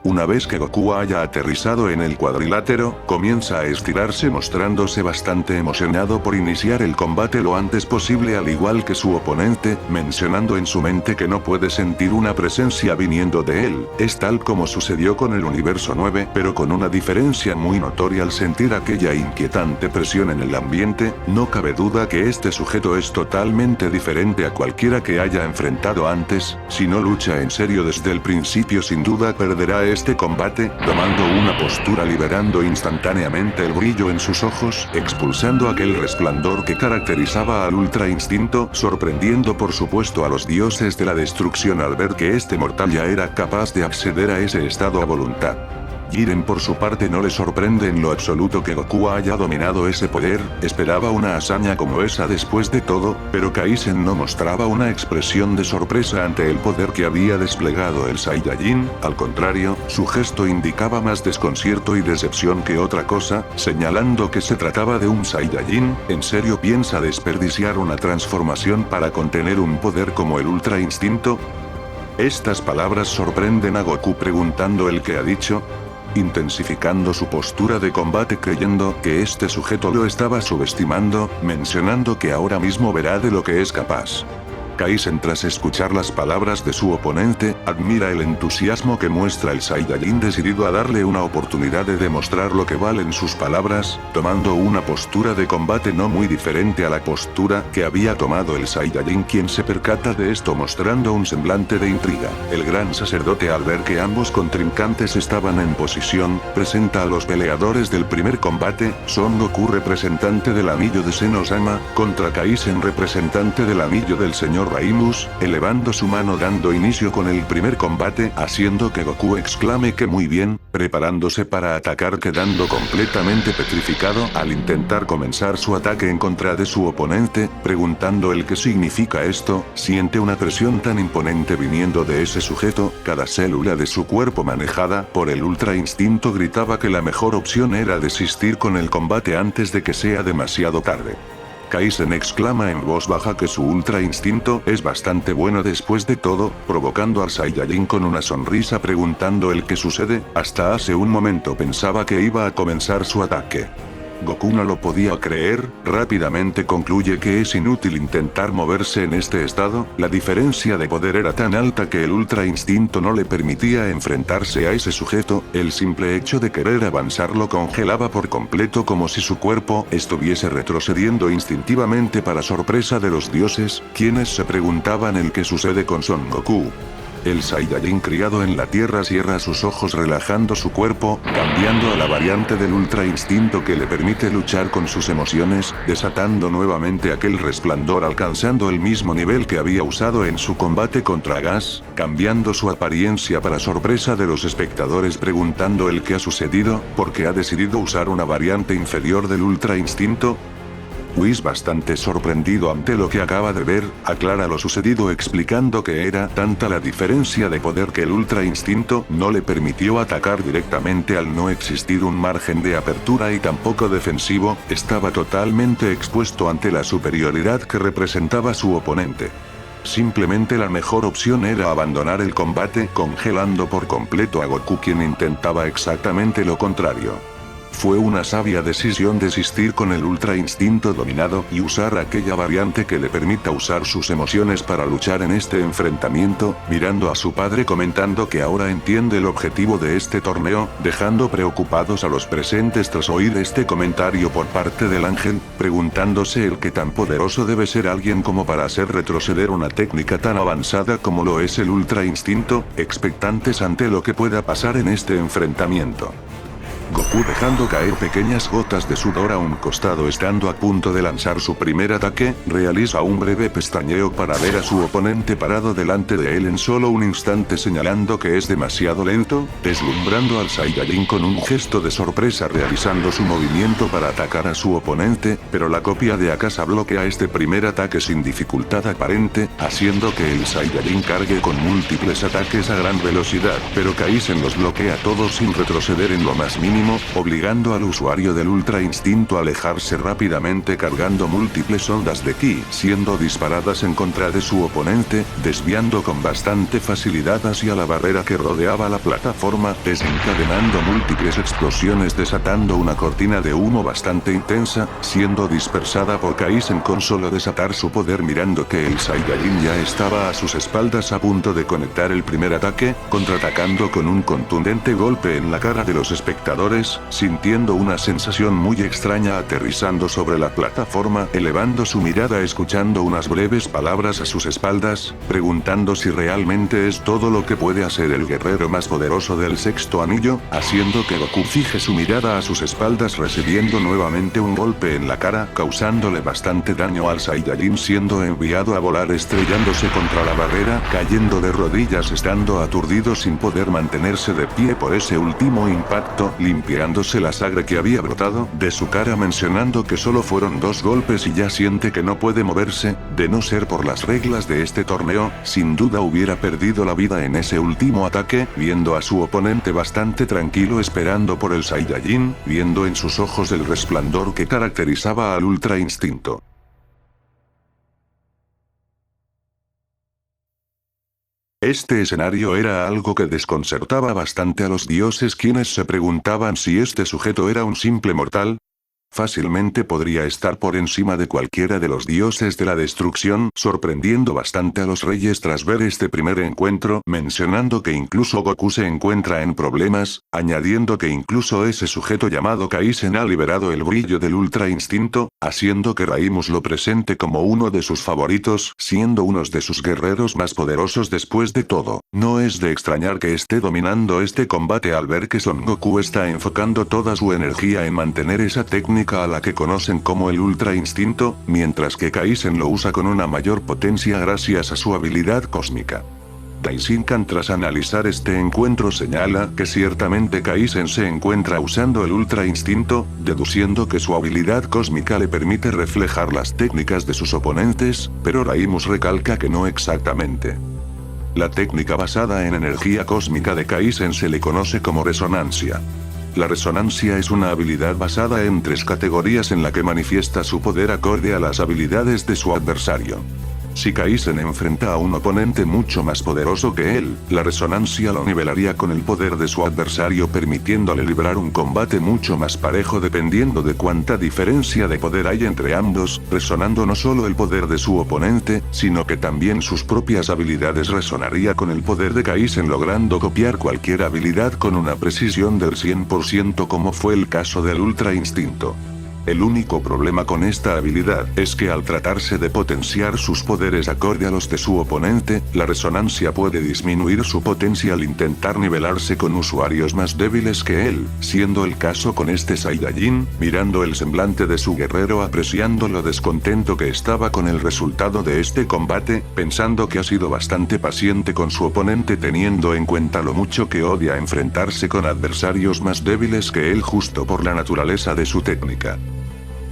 Una vez que Goku haya aterrizado en el cuadrilátero, comienza a estirarse mostrándose bastante emocionado por iniciar el combate lo antes posible al igual que su oponente, mencionando en su mente que no puede sentir una presencia viniendo de él. Es tal como sucedió con el universo 9, pero con una diferencia muy notoria al sentir aquella inquietante presión en el ambiente. No cabe duda que este sujeto es totalmente diferente a cualquiera que haya enfrentado antes. Si no lucha en serio desde el principio, sin duda perderá este combate, tomando una postura liberando instantáneamente el brillo en sus ojos, expulsando aquel resplandor que caracterizaba al Ultra Instinto, sorprendiendo por supuesto a los dioses de la destrucción al ver que este mortal ya era capaz de acceder a ese estado a voluntad. Jiren por su parte no le sorprende en lo absoluto que Goku haya dominado ese poder, esperaba una hazaña como esa después de todo, pero Kaisen no mostraba una expresión de sorpresa ante el poder que había desplegado el Saiyajin, al contrario, su gesto indicaba más desconcierto y decepción que otra cosa, señalando que se trataba de un Saiyajin. ¿En serio piensa desperdiciar una transformación para contener un poder como el Ultra Instinto? Estas palabras sorprenden a Goku preguntando el que ha dicho, intensificando su postura de combate creyendo que este sujeto lo estaba subestimando, mencionando que ahora mismo verá de lo que es capaz. Kaisen, tras escuchar las palabras de su oponente, admira el entusiasmo que muestra el Saiyajin decidido a darle una oportunidad de demostrar lo que valen sus palabras, tomando una postura de combate no muy diferente a la postura que había tomado el Saiyajin, quien se percata de esto mostrando un semblante de intriga. El gran sacerdote, al ver que ambos contrincantes estaban en posición, presenta a los peleadores del primer combate. Son Goku, representante del anillo de Senno-sama, contra Kaisen, representante del anillo del señor Raimus, elevando su mano dando inicio con el primer combate, haciendo que Goku exclame que muy bien, preparándose para atacar, quedando completamente petrificado al intentar comenzar su ataque en contra de su oponente, preguntando el qué significa esto. Siente una presión tan imponente viniendo de ese sujeto, cada célula de su cuerpo manejada por el Ultra Instinto gritaba que la mejor opción era desistir con el combate antes de que sea demasiado tarde. Kaisen exclama en voz baja que su Ultra Instinto es bastante bueno después de todo, provocando al Saiyajin con una sonrisa preguntando el qué sucede. Hasta hace un momento pensaba que iba a comenzar su ataque. Goku no lo podía creer, rápidamente concluye que es inútil intentar moverse en este estado. La diferencia de poder era tan alta que el Ultra Instinto no le permitía enfrentarse a ese sujeto. El simple hecho de querer avanzar lo congelaba por completo, como si su cuerpo estuviese retrocediendo instintivamente, para sorpresa de los dioses, quienes se preguntaban el qué sucede con Son Goku. El Saiyajin criado en la tierra cierra sus ojos relajando su cuerpo, cambiando a la variante del Ultra Instinto que le permite luchar con sus emociones, desatando nuevamente aquel resplandor alcanzando el mismo nivel que había usado en su combate contra Gas, cambiando su apariencia para sorpresa de los espectadores preguntando el qué ha sucedido, porque ha decidido usar una variante inferior del Ultra Instinto. Whis, bastante sorprendido ante lo que acaba de ver, aclara lo sucedido explicando que era tanta la diferencia de poder que el Ultra Instinto no le permitió atacar directamente al no existir un margen de apertura y tampoco defensivo, estaba totalmente expuesto ante la superioridad que representaba su oponente. Simplemente la mejor opción era abandonar el combate, congelando por completo a Goku, quien intentaba exactamente lo contrario. Fue una sabia decisión desistir con el Ultra Instinto dominado y usar aquella variante que le permita usar sus emociones para luchar en este enfrentamiento, mirando a su padre comentando que ahora entiende el objetivo de este torneo, dejando preocupados a los presentes tras oír este comentario por parte del ángel, preguntándose el qué tan poderoso debe ser alguien como para hacer retroceder una técnica tan avanzada como lo es el Ultra Instinto, expectantes ante lo que pueda pasar en este enfrentamiento. Goku, dejando caer pequeñas gotas de sudor a un costado estando a punto de lanzar su primer ataque, realiza un breve pestañeo para ver a su oponente parado delante de él en solo un instante, señalando que es demasiado lento, deslumbrando al Saiyajin con un gesto de sorpresa realizando su movimiento para atacar a su oponente, pero la copia de Akasa bloquea este primer ataque sin dificultad aparente, haciendo que el Saiyajin cargue con múltiples ataques a gran velocidad, pero Kaisen los bloquea todos sin retroceder en lo más mínimo, mínimo, obligando al usuario del Ultra Instinto a alejarse rápidamente cargando múltiples ondas de ki, siendo disparadas en contra de su oponente, desviando con bastante facilidad hacia la barrera que rodeaba la plataforma, desencadenando múltiples explosiones desatando una cortina de humo bastante intensa, siendo dispersada por Kaisen con solo desatar su poder mirando que el Saiyajin ya estaba a sus espaldas a punto de conectar el primer ataque, contraatacando con un contundente golpe en la cara de los espectadores, sintiendo una sensación muy extraña aterrizando sobre la plataforma, elevando su mirada escuchando unas breves palabras a sus espaldas, preguntando si realmente es todo lo que puede hacer el guerrero más poderoso del sexto anillo, haciendo que Goku fije su mirada a sus espaldas recibiendo nuevamente un golpe en la cara, causándole bastante daño al Saiyajin siendo enviado a volar estrellándose contra la barrera, cayendo de rodillas estando aturdido sin poder mantenerse de pie por ese último impacto, limpiándose la sangre que había brotado de su cara mencionando que solo fueron 2 golpes y ya siente que no puede moverse, de no ser por las reglas de este torneo, sin duda hubiera perdido la vida en ese último ataque, viendo a su oponente bastante tranquilo esperando por el Saiyajin, viendo en sus ojos el resplandor que caracterizaba al Ultra Instinto. Este escenario era algo que desconcertaba bastante a los dioses quienes se preguntaban si este sujeto era un simple mortal. Fácilmente podría estar por encima de cualquiera de los dioses de la destrucción, sorprendiendo bastante a los reyes tras ver este primer encuentro, mencionando que incluso Goku se encuentra en problemas, añadiendo que incluso ese sujeto llamado Kaisen ha liberado el brillo del Ultra Instinto, haciendo que Raimus lo presente como uno de sus favoritos, siendo uno de sus guerreros más poderosos después de todo. No es de extrañar que esté dominando este combate al ver que Son Goku está enfocando toda su energía en mantener esa técnica a la que conocen como el Ultra Instinto, mientras que Kaisen lo usa con una mayor potencia gracias a su habilidad cósmica. Daishinkan tras analizar este encuentro señala que ciertamente Kaisen se encuentra usando el Ultra Instinto, deduciendo que su habilidad cósmica le permite reflejar las técnicas de sus oponentes, pero Raimus recalca que no exactamente. La técnica basada en energía cósmica de Kaisen se le conoce como resonancia. La resonancia es una habilidad basada en 3 categorías en la que manifiesta su poder acorde a las habilidades de su adversario. Si Kaisen enfrenta a un oponente mucho más poderoso que él, la resonancia lo nivelaría con el poder de su adversario permitiéndole librar un combate mucho más parejo dependiendo de cuánta diferencia de poder hay entre ambos, resonando no solo el poder de su oponente, sino que también sus propias habilidades resonaría con el poder de Kaisen logrando copiar cualquier habilidad con una precisión del 100% como fue el caso del Ultra Instinto. El único problema con esta habilidad es que al tratarse de potenciar sus poderes acorde a los de su oponente, la resonancia puede disminuir su potencia al intentar nivelarse con usuarios más débiles que él, siendo el caso con este Saiyajin, mirando el semblante de su guerrero apreciando lo descontento que estaba con el resultado de este combate, pensando que ha sido bastante paciente con su oponente teniendo en cuenta lo mucho que odia enfrentarse con adversarios más débiles que él justo por la naturaleza de su técnica.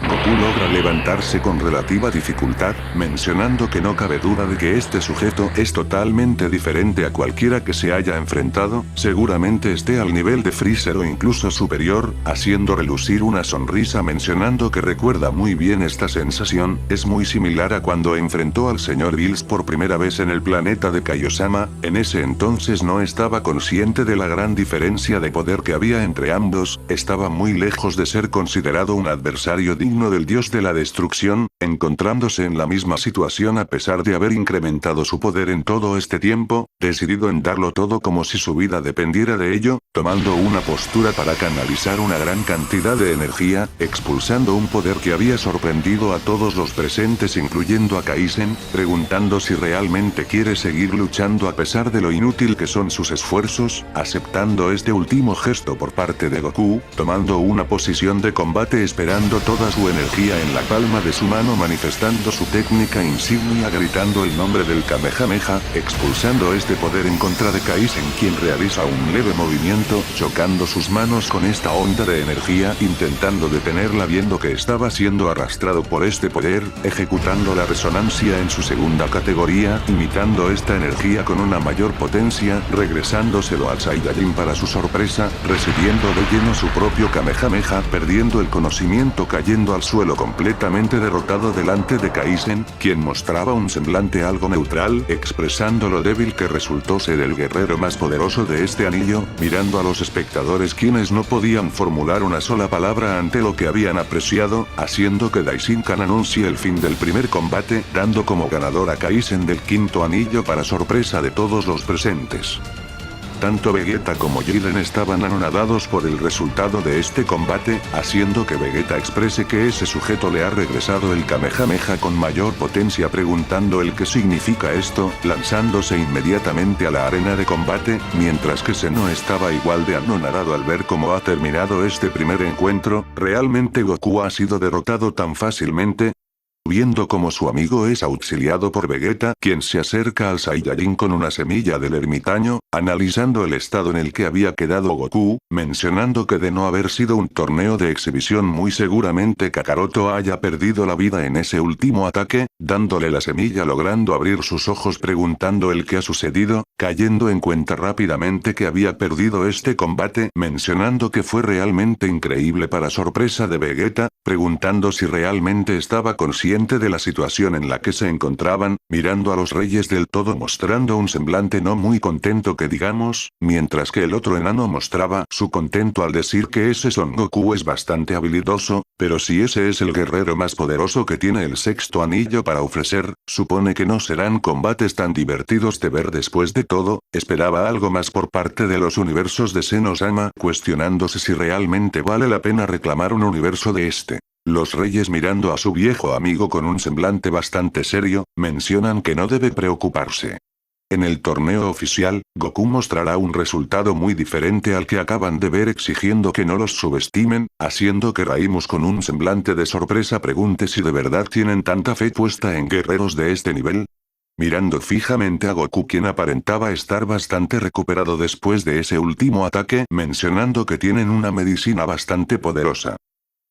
Goku logra levantarse con relativa dificultad, mencionando que no cabe duda de que este sujeto es totalmente diferente a cualquiera que se haya enfrentado, seguramente esté al nivel de Freezer o incluso superior, haciendo relucir una sonrisa mencionando que recuerda muy bien esta sensación, es muy similar a cuando enfrentó al Sr. Bills por primera vez en el planeta de Kaiosama, en ese entonces no estaba consciente de la gran diferencia de poder que había entre ambos, estaba muy lejos de ser considerado un adversario digno del dios de la destrucción, encontrándose en la misma situación a pesar de haber incrementado su poder en todo este tiempo, decidido en darlo todo como si su vida dependiera de ello, tomando una postura para canalizar una gran cantidad de energía, expulsando un poder que había sorprendido a todos los presentes incluyendo a Kaisen, preguntando si realmente quiere seguir luchando a pesar de lo inútil que son sus esfuerzos, aceptando este último gesto por parte de Goku, tomando una posición de combate esperando toda su energía en la palma de su mano mano manifestando su técnica insignia gritando el nombre del Kamehameha, expulsando este poder en contra de Kaisen, quien realiza un leve movimiento, chocando sus manos con esta onda de energía, intentando detenerla viendo que estaba siendo arrastrado por este poder, ejecutando la resonancia en su segunda categoría, imitando esta energía con una mayor potencia, regresándoselo al Saiyajin para su sorpresa, recibiendo de lleno su propio Kamehameha, perdiendo el conocimiento, cayendo al suelo completamente derrotado delante de Kaisen, quien mostraba un semblante algo neutral, expresando lo débil que resultó ser el guerrero más poderoso de este anillo, mirando a los espectadores quienes no podían formular una sola palabra ante lo que habían apreciado, haciendo que Daishinkan anuncie el fin del primer combate, dando como ganador a Kaisen del quinto anillo para sorpresa de todos los presentes. Tanto Vegeta como Jiren estaban anonadados por el resultado de este combate, haciendo que Vegeta exprese que ese sujeto le ha regresado el Kamehameha con mayor potencia preguntando el qué significa esto, lanzándose inmediatamente a la arena de combate, mientras que Zeno estaba igual de anonadado al ver cómo ha terminado este primer encuentro. ¿Realmente Goku ha sido derrotado tan fácilmente? Viendo cómo su amigo es auxiliado por Vegeta, quien se acerca al Saiyajin con una semilla del ermitaño, analizando el estado en el que había quedado Goku, mencionando que de no haber sido un torneo de exhibición muy seguramente Kakaroto haya perdido la vida en ese último ataque, dándole la semilla logrando abrir sus ojos preguntando el qué ha sucedido, cayendo en cuenta rápidamente que había perdido este combate, mencionando que fue realmente increíble para sorpresa de Vegeta, preguntando si realmente estaba consciente de la situación en la que se encontraban, mirando a los reyes del todo mostrando un semblante no muy contento que digamos, mientras que el otro enano mostraba su contento al decir que ese Son Goku es bastante habilidoso, pero si ese es el guerrero más poderoso que tiene el sexto anillo para ofrecer, supone que no serán combates tan divertidos de ver después de todo, esperaba algo más por parte de los universos de Zeno-sama, cuestionándose si realmente vale la pena reclamar un universo de este. Los reyes mirando a su viejo amigo con un semblante bastante serio, mencionan que no debe preocuparse. En el torneo oficial, Goku mostrará un resultado muy diferente al que acaban de ver exigiendo que no los subestimen, haciendo que Raimus con un semblante de sorpresa pregunte si de verdad tienen tanta fe puesta en guerreros de este nivel. Mirando fijamente a Goku quien aparentaba estar bastante recuperado después de ese último ataque, mencionando que tienen una medicina bastante poderosa.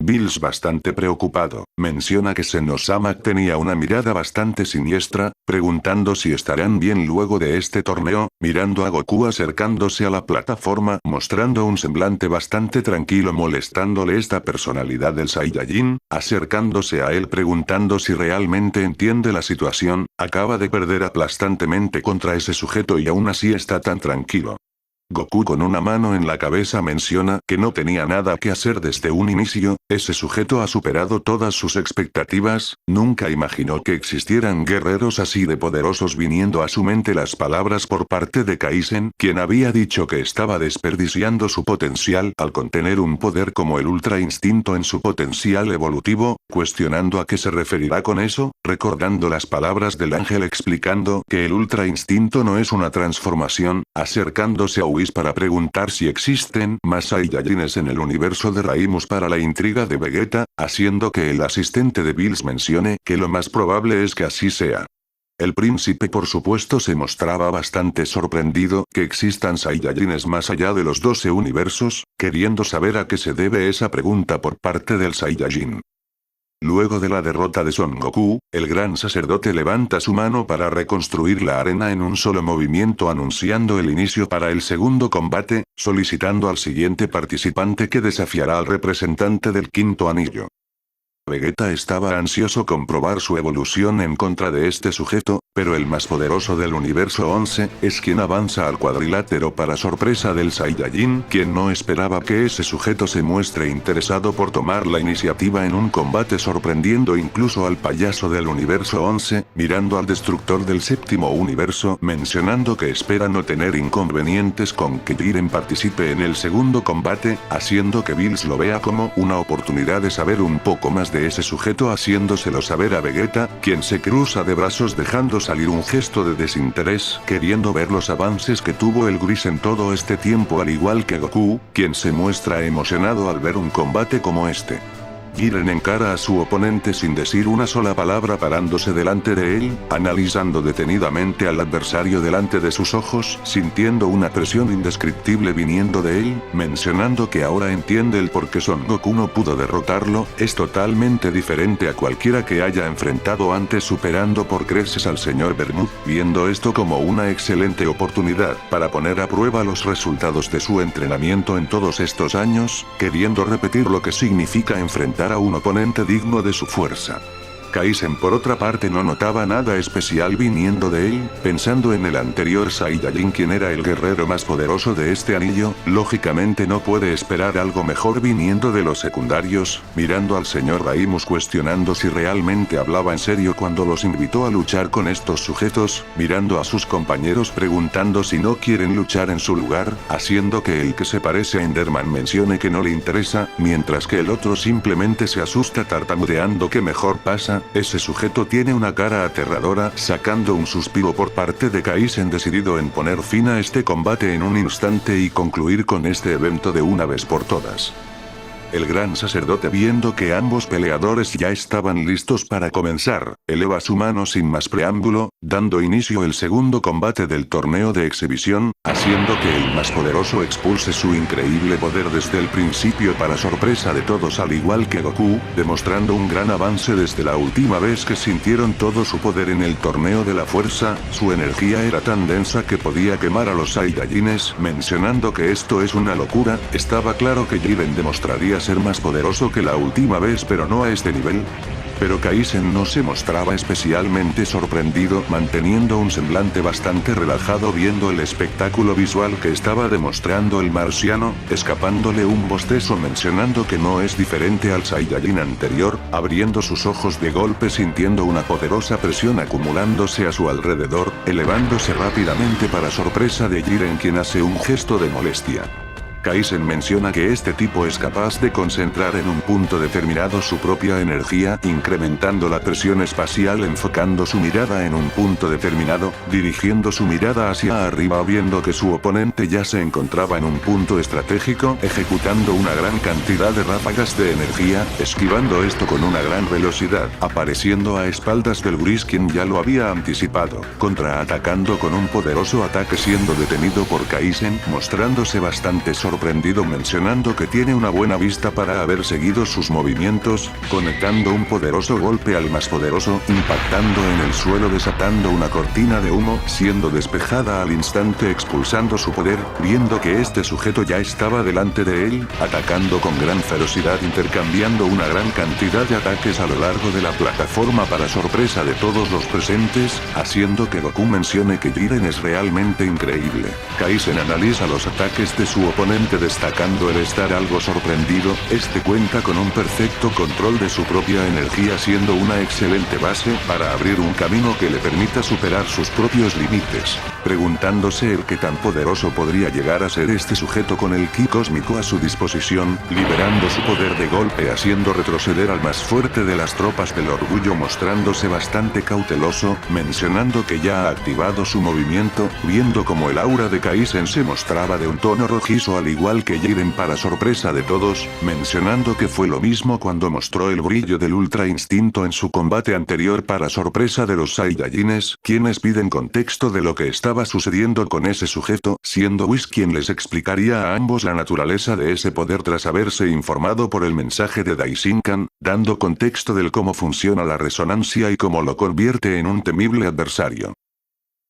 Bills bastante preocupado, menciona que Zeno-sama tenía una mirada bastante siniestra, preguntando si estarán bien luego de este torneo, mirando a Goku acercándose a la plataforma mostrando un semblante bastante tranquilo molestándole esta personalidad del Saiyajin, acercándose a él preguntando si realmente entiende la situación, acaba de perder aplastantemente contra ese sujeto y aún así está tan tranquilo. Goku con una mano en la cabeza menciona que no tenía nada que hacer desde un inicio, ese sujeto ha superado todas sus expectativas, nunca imaginó que existieran guerreros así de poderosos viniendo a su mente las palabras por parte de Kaisen, quien había dicho que estaba desperdiciando su potencial al contener un poder como el Ultra Instinto en su potencial evolutivo, cuestionando a qué se referirá con eso, recordando las palabras del ángel explicando que el Ultra Instinto no es una transformación, acercándose a Whis para preguntar si existen más Saiyajines en el universo de Raimus para la intriga de Vegeta, haciendo que el asistente de Bills mencione que lo más probable es que así sea. El príncipe por supuesto se mostraba bastante sorprendido que existan Saiyajines más allá de los 12 universos, queriendo saber a qué se debe esa pregunta por parte del Saiyajin. Luego de la derrota de Son Goku, el gran sacerdote levanta su mano para reconstruir la arena en un solo movimiento anunciando el inicio para el segundo combate, solicitando al siguiente participante que desafiará al representante del quinto anillo. Vegeta estaba ansioso comprobar su evolución en contra de este sujeto, pero el más poderoso del universo 11, es quien avanza al cuadrilátero para sorpresa del Saiyajin, quien no esperaba que ese sujeto se muestre interesado por tomar la iniciativa en un combate sorprendiendo incluso al payaso del universo 11, mirando al destructor del séptimo universo, mencionando que espera no tener inconvenientes con que Jiren participe en el segundo combate, haciendo que Bills lo vea como una oportunidad de saber un poco más de ese sujeto haciéndoselo saber a Vegeta, quien se cruza de brazos dejando salir un gesto de desinterés, queriendo ver los avances que tuvo el gris en todo este tiempo al igual que Goku, quien se muestra emocionado al ver un combate como este. Jiren encara a su oponente sin decir una sola palabra, parándose delante de él, analizando detenidamente al adversario delante de sus ojos, sintiendo una presión indescriptible viniendo de él, mencionando que ahora entiende el por qué Son Goku no pudo derrotarlo. Es totalmente diferente a cualquiera que haya enfrentado antes, superando por creces al señor Bermud, viendo esto como una excelente oportunidad para poner a prueba los resultados de su entrenamiento en todos estos años, queriendo repetir lo que significa enfrentar a un oponente digno de su fuerza. Kaizen por otra parte no notaba nada especial viniendo de él, pensando en el anterior Saiyajin, quien era el guerrero más poderoso de este anillo. Lógicamente no puede esperar algo mejor viniendo de los secundarios, mirando al señor Raimus cuestionando si realmente hablaba en serio cuando los invitó a luchar con estos sujetos, mirando a sus compañeros preguntando si no quieren luchar en su lugar, haciendo que el que se parece a Enderman mencione que no le interesa, mientras que el otro simplemente se asusta tartamudeando que mejor pasa. Ese sujeto tiene una cara aterradora, sacando un suspiro por parte de Kaizen, decidido en poner fin a este combate en un instante y concluir con este evento de una vez por todas. El gran sacerdote, viendo que ambos peleadores ya estaban listos para comenzar, eleva su mano sin más preámbulo, dando inicio el segundo combate del torneo de exhibición, haciendo que el más poderoso expulse su increíble poder desde el principio para sorpresa de todos, al igual que Goku, demostrando un gran avance desde la última vez que sintieron todo su poder en el torneo de la fuerza. Su energía era tan densa que podía quemar a los Saiyajines, mencionando que esto es una locura. Estaba claro que Jiren demostraría ser más poderoso que la última vez, pero no a este nivel. Pero Kaizen no se mostraba especialmente sorprendido, manteniendo un semblante bastante relajado viendo el espectáculo visual que estaba demostrando el marciano, escapándole un bostezo mencionando que no es diferente al Saiyajin anterior, abriendo sus ojos de golpe sintiendo una poderosa presión acumulándose a su alrededor, elevándose rápidamente para sorpresa de Jiren, quien hace un gesto de molestia. Kaizen menciona que este tipo es capaz de concentrar en un punto determinado su propia energía, incrementando la presión espacial, enfocando su mirada en un punto determinado, dirigiendo su mirada hacia arriba viendo que su oponente ya se encontraba en un punto estratégico, ejecutando una gran cantidad de ráfagas de energía, esquivando esto con una gran velocidad, apareciendo a espaldas del gris, quien ya lo había anticipado, contraatacando con un poderoso ataque, siendo detenido por Kaizen, mostrándose bastante sorprendido, mencionando que tiene una buena vista para haber seguido sus movimientos, conectando un poderoso golpe al más poderoso, impactando en el suelo, desatando una cortina de humo, siendo despejada al instante, expulsando su poder, viendo que este sujeto ya estaba delante de él, atacando con gran ferocidad, intercambiando una gran cantidad de ataques a lo largo de la plataforma para sorpresa de todos los presentes, haciendo que Goku mencione que Jiren es realmente increíble. Kaizen analiza los ataques de su oponente, destacando el estar algo sorprendido. Este cuenta con un perfecto control de su propia energía, siendo una excelente base para abrir un camino que le permita superar sus propios límites, preguntándose el qué tan poderoso podría llegar a ser este sujeto con el ki cósmico a su disposición, liberando su poder de golpe, haciendo retroceder al más fuerte de las tropas del orgullo, mostrándose bastante cauteloso, mencionando que ya ha activado su movimiento, viendo como el aura de Kaizen se mostraba de un tono rojizo al igual que Jiren para sorpresa de todos, mencionando que fue lo mismo cuando mostró el brillo del Ultra Instinto en su combate anterior para sorpresa de los Saiyajines, quienes piden contexto de lo que estaba sucediendo con ese sujeto, siendo Whis quien les explicaría a ambos la naturaleza de ese poder tras haberse informado por el mensaje de Daishinkan, dando contexto del cómo funciona la resonancia y cómo lo convierte en un temible adversario.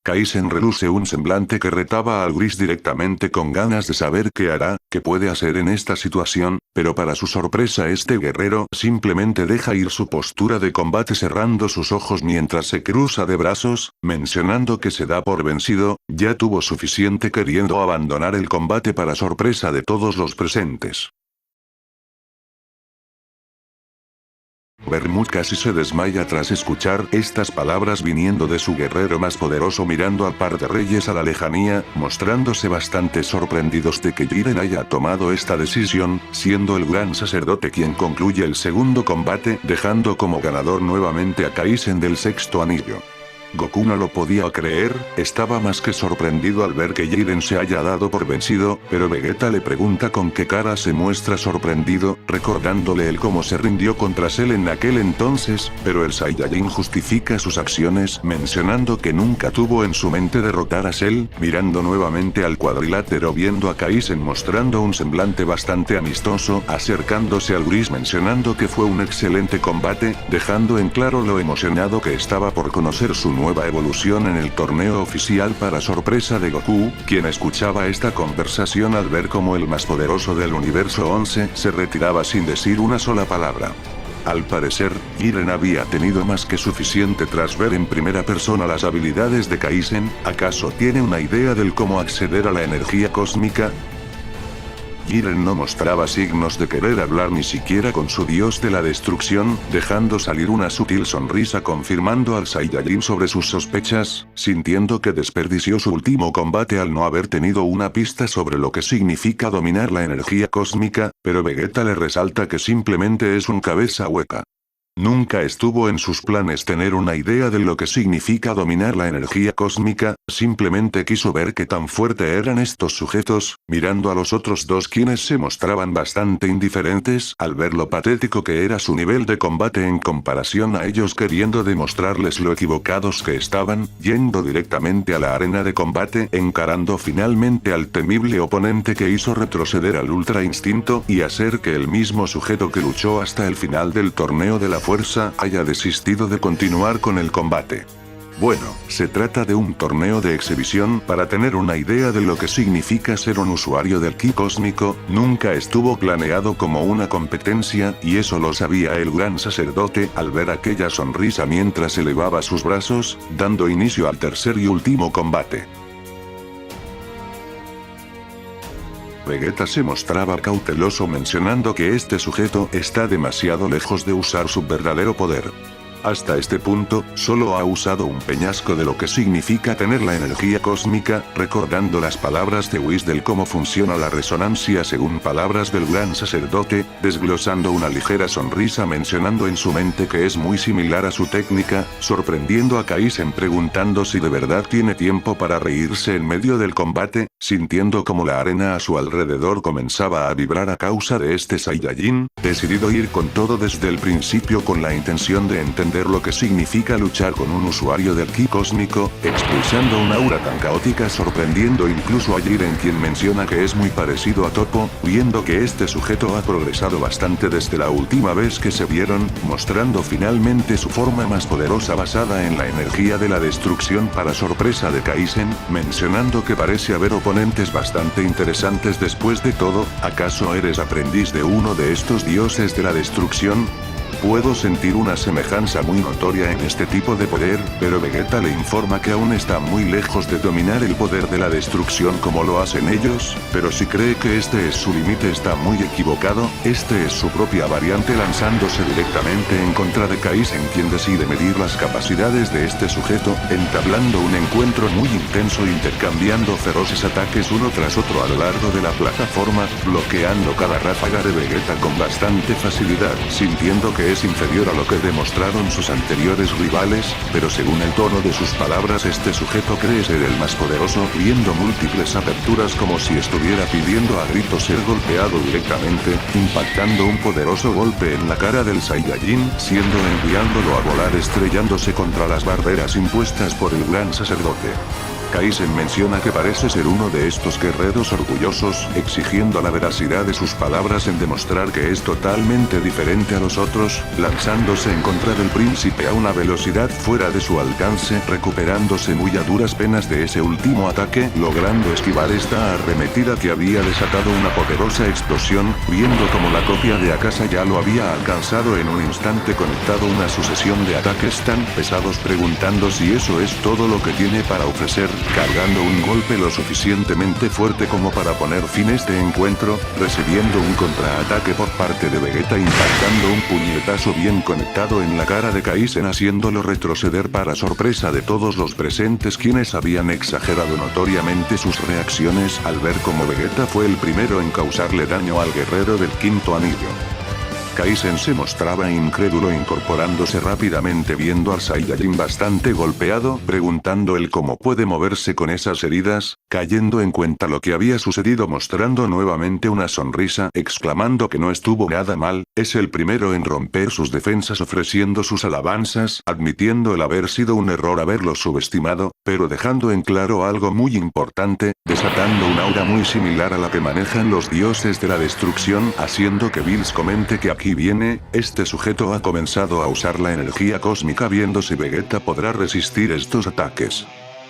Kaizen reluce un semblante que retaba al gris directamente, con ganas de saber qué hará, qué puede hacer en esta situación, pero para su sorpresa este guerrero simplemente deja ir su postura de combate, cerrando sus ojos mientras se cruza de brazos, mencionando que se da por vencido, ya tuvo suficiente, queriendo abandonar el combate para sorpresa de todos los presentes. Bermud casi se desmaya tras escuchar estas palabras viniendo de su guerrero más poderoso, mirando al par de reyes a la lejanía, mostrándose bastante sorprendidos de que Jiren haya tomado esta decisión, siendo el gran sacerdote quien concluye el segundo combate, dejando como ganador nuevamente a Kaizen del sexto anillo. Goku no lo podía creer, estaba más que sorprendido al ver que Jiren se haya dado por vencido, pero Vegeta le pregunta con qué cara se muestra sorprendido, recordándole el cómo se rindió contra Cell en aquel entonces, pero el Saiyajin justifica sus acciones mencionando que nunca tuvo en su mente derrotar a Cell, mirando nuevamente al cuadrilátero viendo a Kaizen mostrando un semblante bastante amistoso, acercándose al gris mencionando que fue un excelente combate, dejando en claro lo emocionado que estaba por conocer su nueva evolución en el torneo oficial para sorpresa de Goku, quien escuchaba esta conversación al ver como el más poderoso del universo 11 se retiraba sin decir una sola palabra. Al parecer, Jiren había tenido más que suficiente tras ver en primera persona las habilidades de Kaizen. ¿Acaso tiene una idea del cómo acceder a la energía cósmica? Jiren no mostraba signos de querer hablar ni siquiera con su dios de la destrucción, dejando salir una sutil sonrisa confirmando al Saiyajin sobre sus sospechas, sintiendo que desperdició su último combate al no haber tenido una pista sobre lo que significa dominar la energía cósmica, pero Vegeta le resalta que simplemente es un cabeza hueca. Nunca estuvo en sus planes tener una idea de lo que significa dominar la energía cósmica, simplemente quiso ver qué tan fuerte eran estos sujetos, mirando a los otros dos quienes se mostraban bastante indiferentes al ver lo patético que era su nivel de combate en comparación a ellos queriendo demostrarles lo equivocados que estaban, yendo directamente a la arena de combate encarando finalmente al temible oponente que hizo retroceder al Ultra Instinto y hacer que el mismo sujeto que luchó hasta el final del torneo de la fuerza haya desistido de continuar con el combate. Bueno, se trata de un torneo de exhibición para tener una idea de lo que significa ser un usuario del ki cósmico, nunca estuvo planeado como una competencia y eso lo sabía el gran sacerdote al ver aquella sonrisa mientras elevaba sus brazos, dando inicio al tercer y último combate. Vegeta se mostraba cauteloso mencionando que este sujeto está demasiado lejos de usar su verdadero poder. Hasta este punto, solo ha usado un peñasco de lo que significa tener la energía cósmica, recordando las palabras de Whis del cómo funciona la resonancia según palabras del gran sacerdote, desglosando una ligera sonrisa mencionando en su mente que es muy similar a su técnica, sorprendiendo a Kaizen preguntando si de verdad tiene tiempo para reírse en medio del combate, sintiendo como la arena a su alrededor comenzaba a vibrar a causa de este Saiyajin, decidido ir con todo desde el principio con la intención de entender lo que significa luchar con un usuario del ki cósmico, expulsando un aura tan caótica sorprendiendo incluso a Jiren quien menciona que es muy parecido a Toppo, viendo que este sujeto ha progresado bastante desde la última vez que se vieron, mostrando finalmente su forma más poderosa basada en la energía de la destrucción para sorpresa de Kaizen, mencionando que parece haber oponentes bastante interesantes después de todo. ¿Acaso eres aprendiz de uno de estos dioses de la destrucción? Puedo sentir una semejanza muy notoria en este tipo de poder, pero Vegeta le informa que aún está muy lejos de dominar el poder de la destrucción como lo hacen ellos, pero si cree que este es su límite está muy equivocado, este es su propia variante lanzándose directamente en contra de Kaizen quien decide medir las capacidades de este sujeto, entablando un encuentro muy intenso intercambiando feroces ataques uno tras otro a lo largo de la plataforma, bloqueando cada ráfaga de Vegeta con bastante facilidad, sintiendo que es inferior a lo que demostraron sus anteriores rivales, pero según el tono de sus palabras este sujeto cree ser el más poderoso, viendo múltiples aperturas como si estuviera pidiendo a gritos ser golpeado directamente, impactando un poderoso golpe en la cara del Saiyajin, siendo enviándolo a volar estrellándose contra las barreras impuestas por el gran sacerdote. Kaizen menciona que parece ser uno de estos guerreros orgullosos, exigiendo la veracidad de sus palabras en demostrar que es totalmente diferente a los otros, lanzándose en contra del príncipe a una velocidad fuera de su alcance, recuperándose muy a duras penas de ese último ataque, logrando esquivar esta arremetida que había desatado una poderosa explosión, viendo como la copia de Akasa ya lo había alcanzado en un instante conectado una sucesión de ataques tan pesados preguntando si eso es todo lo que tiene para ofrecer, cargando un golpe lo suficientemente fuerte como para poner fin a este encuentro, recibiendo un contraataque por parte de Vegeta impactando un puñetazo bien conectado en la cara de Kaizen haciéndolo retroceder para sorpresa de todos los presentes quienes habían exagerado notoriamente sus reacciones al ver como Vegeta fue el primero en causarle daño al guerrero del quinto anillo. Kaizen se mostraba incrédulo, incorporándose rápidamente viendo al Saiyajin bastante golpeado, preguntando él cómo puede moverse con esas heridas, cayendo en cuenta lo que había sucedido, mostrando nuevamente una sonrisa, exclamando que no estuvo nada mal, es el primero en romper sus defensas, ofreciendo sus alabanzas, admitiendo el haber sido un error haberlo subestimado, pero dejando en claro algo muy importante, desatando un aura muy similar a la que manejan los dioses de la destrucción, haciendo que Bills comente que aquí viene, este sujeto ha comenzado a usar la energía cósmica, viendo si Vegeta podrá resistir estos ataques.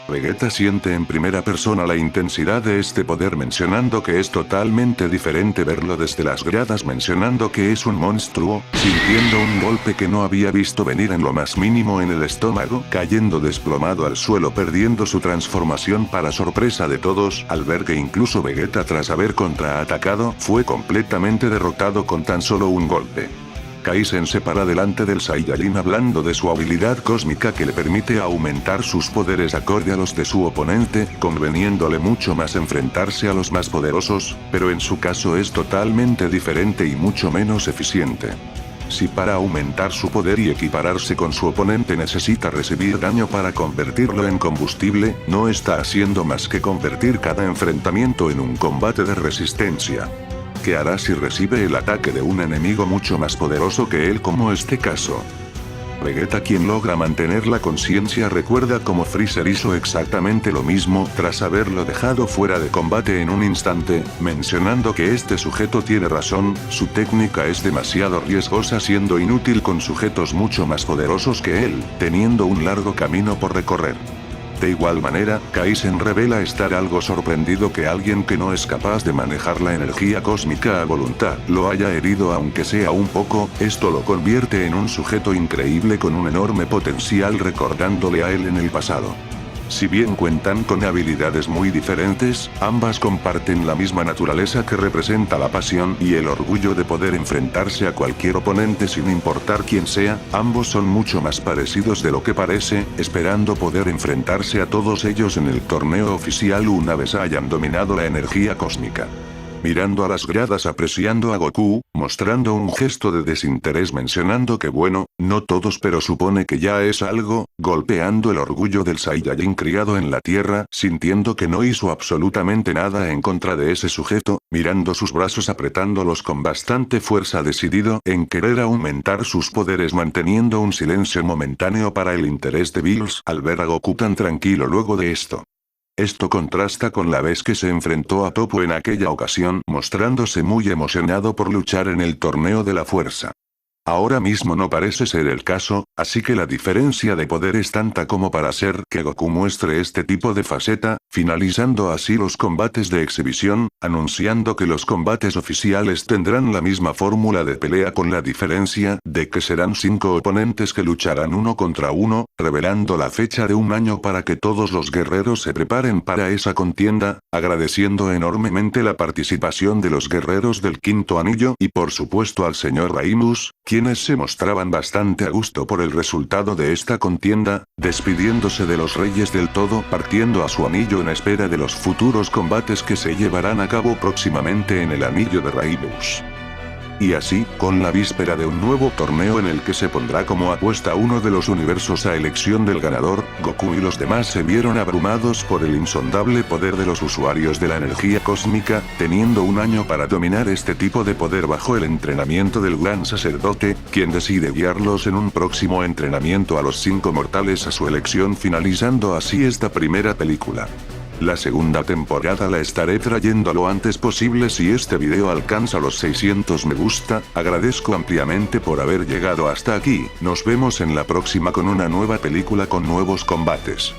Vegeta siente en primera persona la intensidad de este poder, mencionando que es totalmente diferente verlo desde las gradas, mencionando que es un monstruo, sintiendo un golpe que no había visto venir en lo más mínimo en el estómago, cayendo desplomado al suelo, perdiendo su transformación para sorpresa de todos, al ver que incluso Vegeta, tras haber contraatacado, fue completamente derrotado con tan solo un golpe. Kaizen se para delante del Saiyajin hablando de su habilidad cósmica que le permite aumentar sus poderes acorde a los de su oponente, conveniéndole mucho más enfrentarse a los más poderosos, pero en su caso es totalmente diferente y mucho menos eficiente. Si para aumentar su poder y equipararse con su oponente necesita recibir daño para convertirlo en combustible, no está haciendo más que convertir cada enfrentamiento en un combate de resistencia. ¿Qué hará si recibe el ataque de un enemigo mucho más poderoso que él, como este caso? Vegeta, quien logra mantener la conciencia, recuerda cómo Freezer hizo exactamente lo mismo tras haberlo dejado fuera de combate en un instante, mencionando que este sujeto tiene razón, su técnica es demasiado riesgosa, siendo inútil con sujetos mucho más poderosos que él, teniendo un largo camino por recorrer. De igual manera, Kaizen revela estar algo sorprendido que alguien que no es capaz de manejar la energía cósmica a voluntad lo haya herido, aunque sea un poco. Esto lo convierte en un sujeto increíble con un enorme potencial, recordándole a él en el pasado. Si bien cuentan con habilidades muy diferentes, ambas comparten la misma naturaleza que representa la pasión y el orgullo de poder enfrentarse a cualquier oponente sin importar quién sea. Ambos son mucho más parecidos de lo que parece, esperando poder enfrentarse a todos ellos en el torneo oficial una vez hayan dominado la energía cósmica. Mirando a las gradas, apreciando a Goku, mostrando un gesto de desinterés, mencionando que bueno, no todos, pero supone que ya es algo, golpeando el orgullo del Saiyajin criado en la tierra, sintiendo que no hizo absolutamente nada en contra de ese sujeto, mirando sus brazos, apretándolos con bastante fuerza, decidido en querer aumentar sus poderes, manteniendo un silencio momentáneo para el interés de Bills al ver a Goku tan tranquilo luego de esto. Esto contrasta con la vez que se enfrentó a Toppo en aquella ocasión, mostrándose muy emocionado por luchar en el torneo de la fuerza. Ahora mismo no parece ser el caso, así que la diferencia de poder es tanta como para hacer que Goku muestre este tipo de faceta, finalizando así los combates de exhibición, anunciando que los combates oficiales tendrán la misma fórmula de pelea, con la diferencia de que serán 5 oponentes que lucharán uno contra uno, revelando la fecha de un año para que todos los guerreros se preparen para esa contienda, agradeciendo enormemente la participación de los guerreros del quinto anillo y por supuesto al señor Raimus, quienes se mostraban bastante a gusto por el resultado de esta contienda, despidiéndose de los reyes del todo, partiendo a su anillo en espera de los futuros combates que se llevarán a cabo próximamente en el anillo de Raimus. Y así, con la víspera de un nuevo torneo en el que se pondrá como apuesta uno de los universos a elección del ganador, Goku y los demás se vieron abrumados por el insondable poder de los usuarios de la energía cósmica, teniendo un año para dominar este tipo de poder bajo el entrenamiento del gran sacerdote, quien decide guiarlos en un próximo entrenamiento a los 5 mortales a su elección, finalizando así esta primera película. La segunda temporada la estaré trayendo lo antes posible si este video alcanza los 600 me gusta. Agradezco ampliamente por haber llegado hasta aquí. Nos vemos en la próxima con una nueva película con nuevos combates.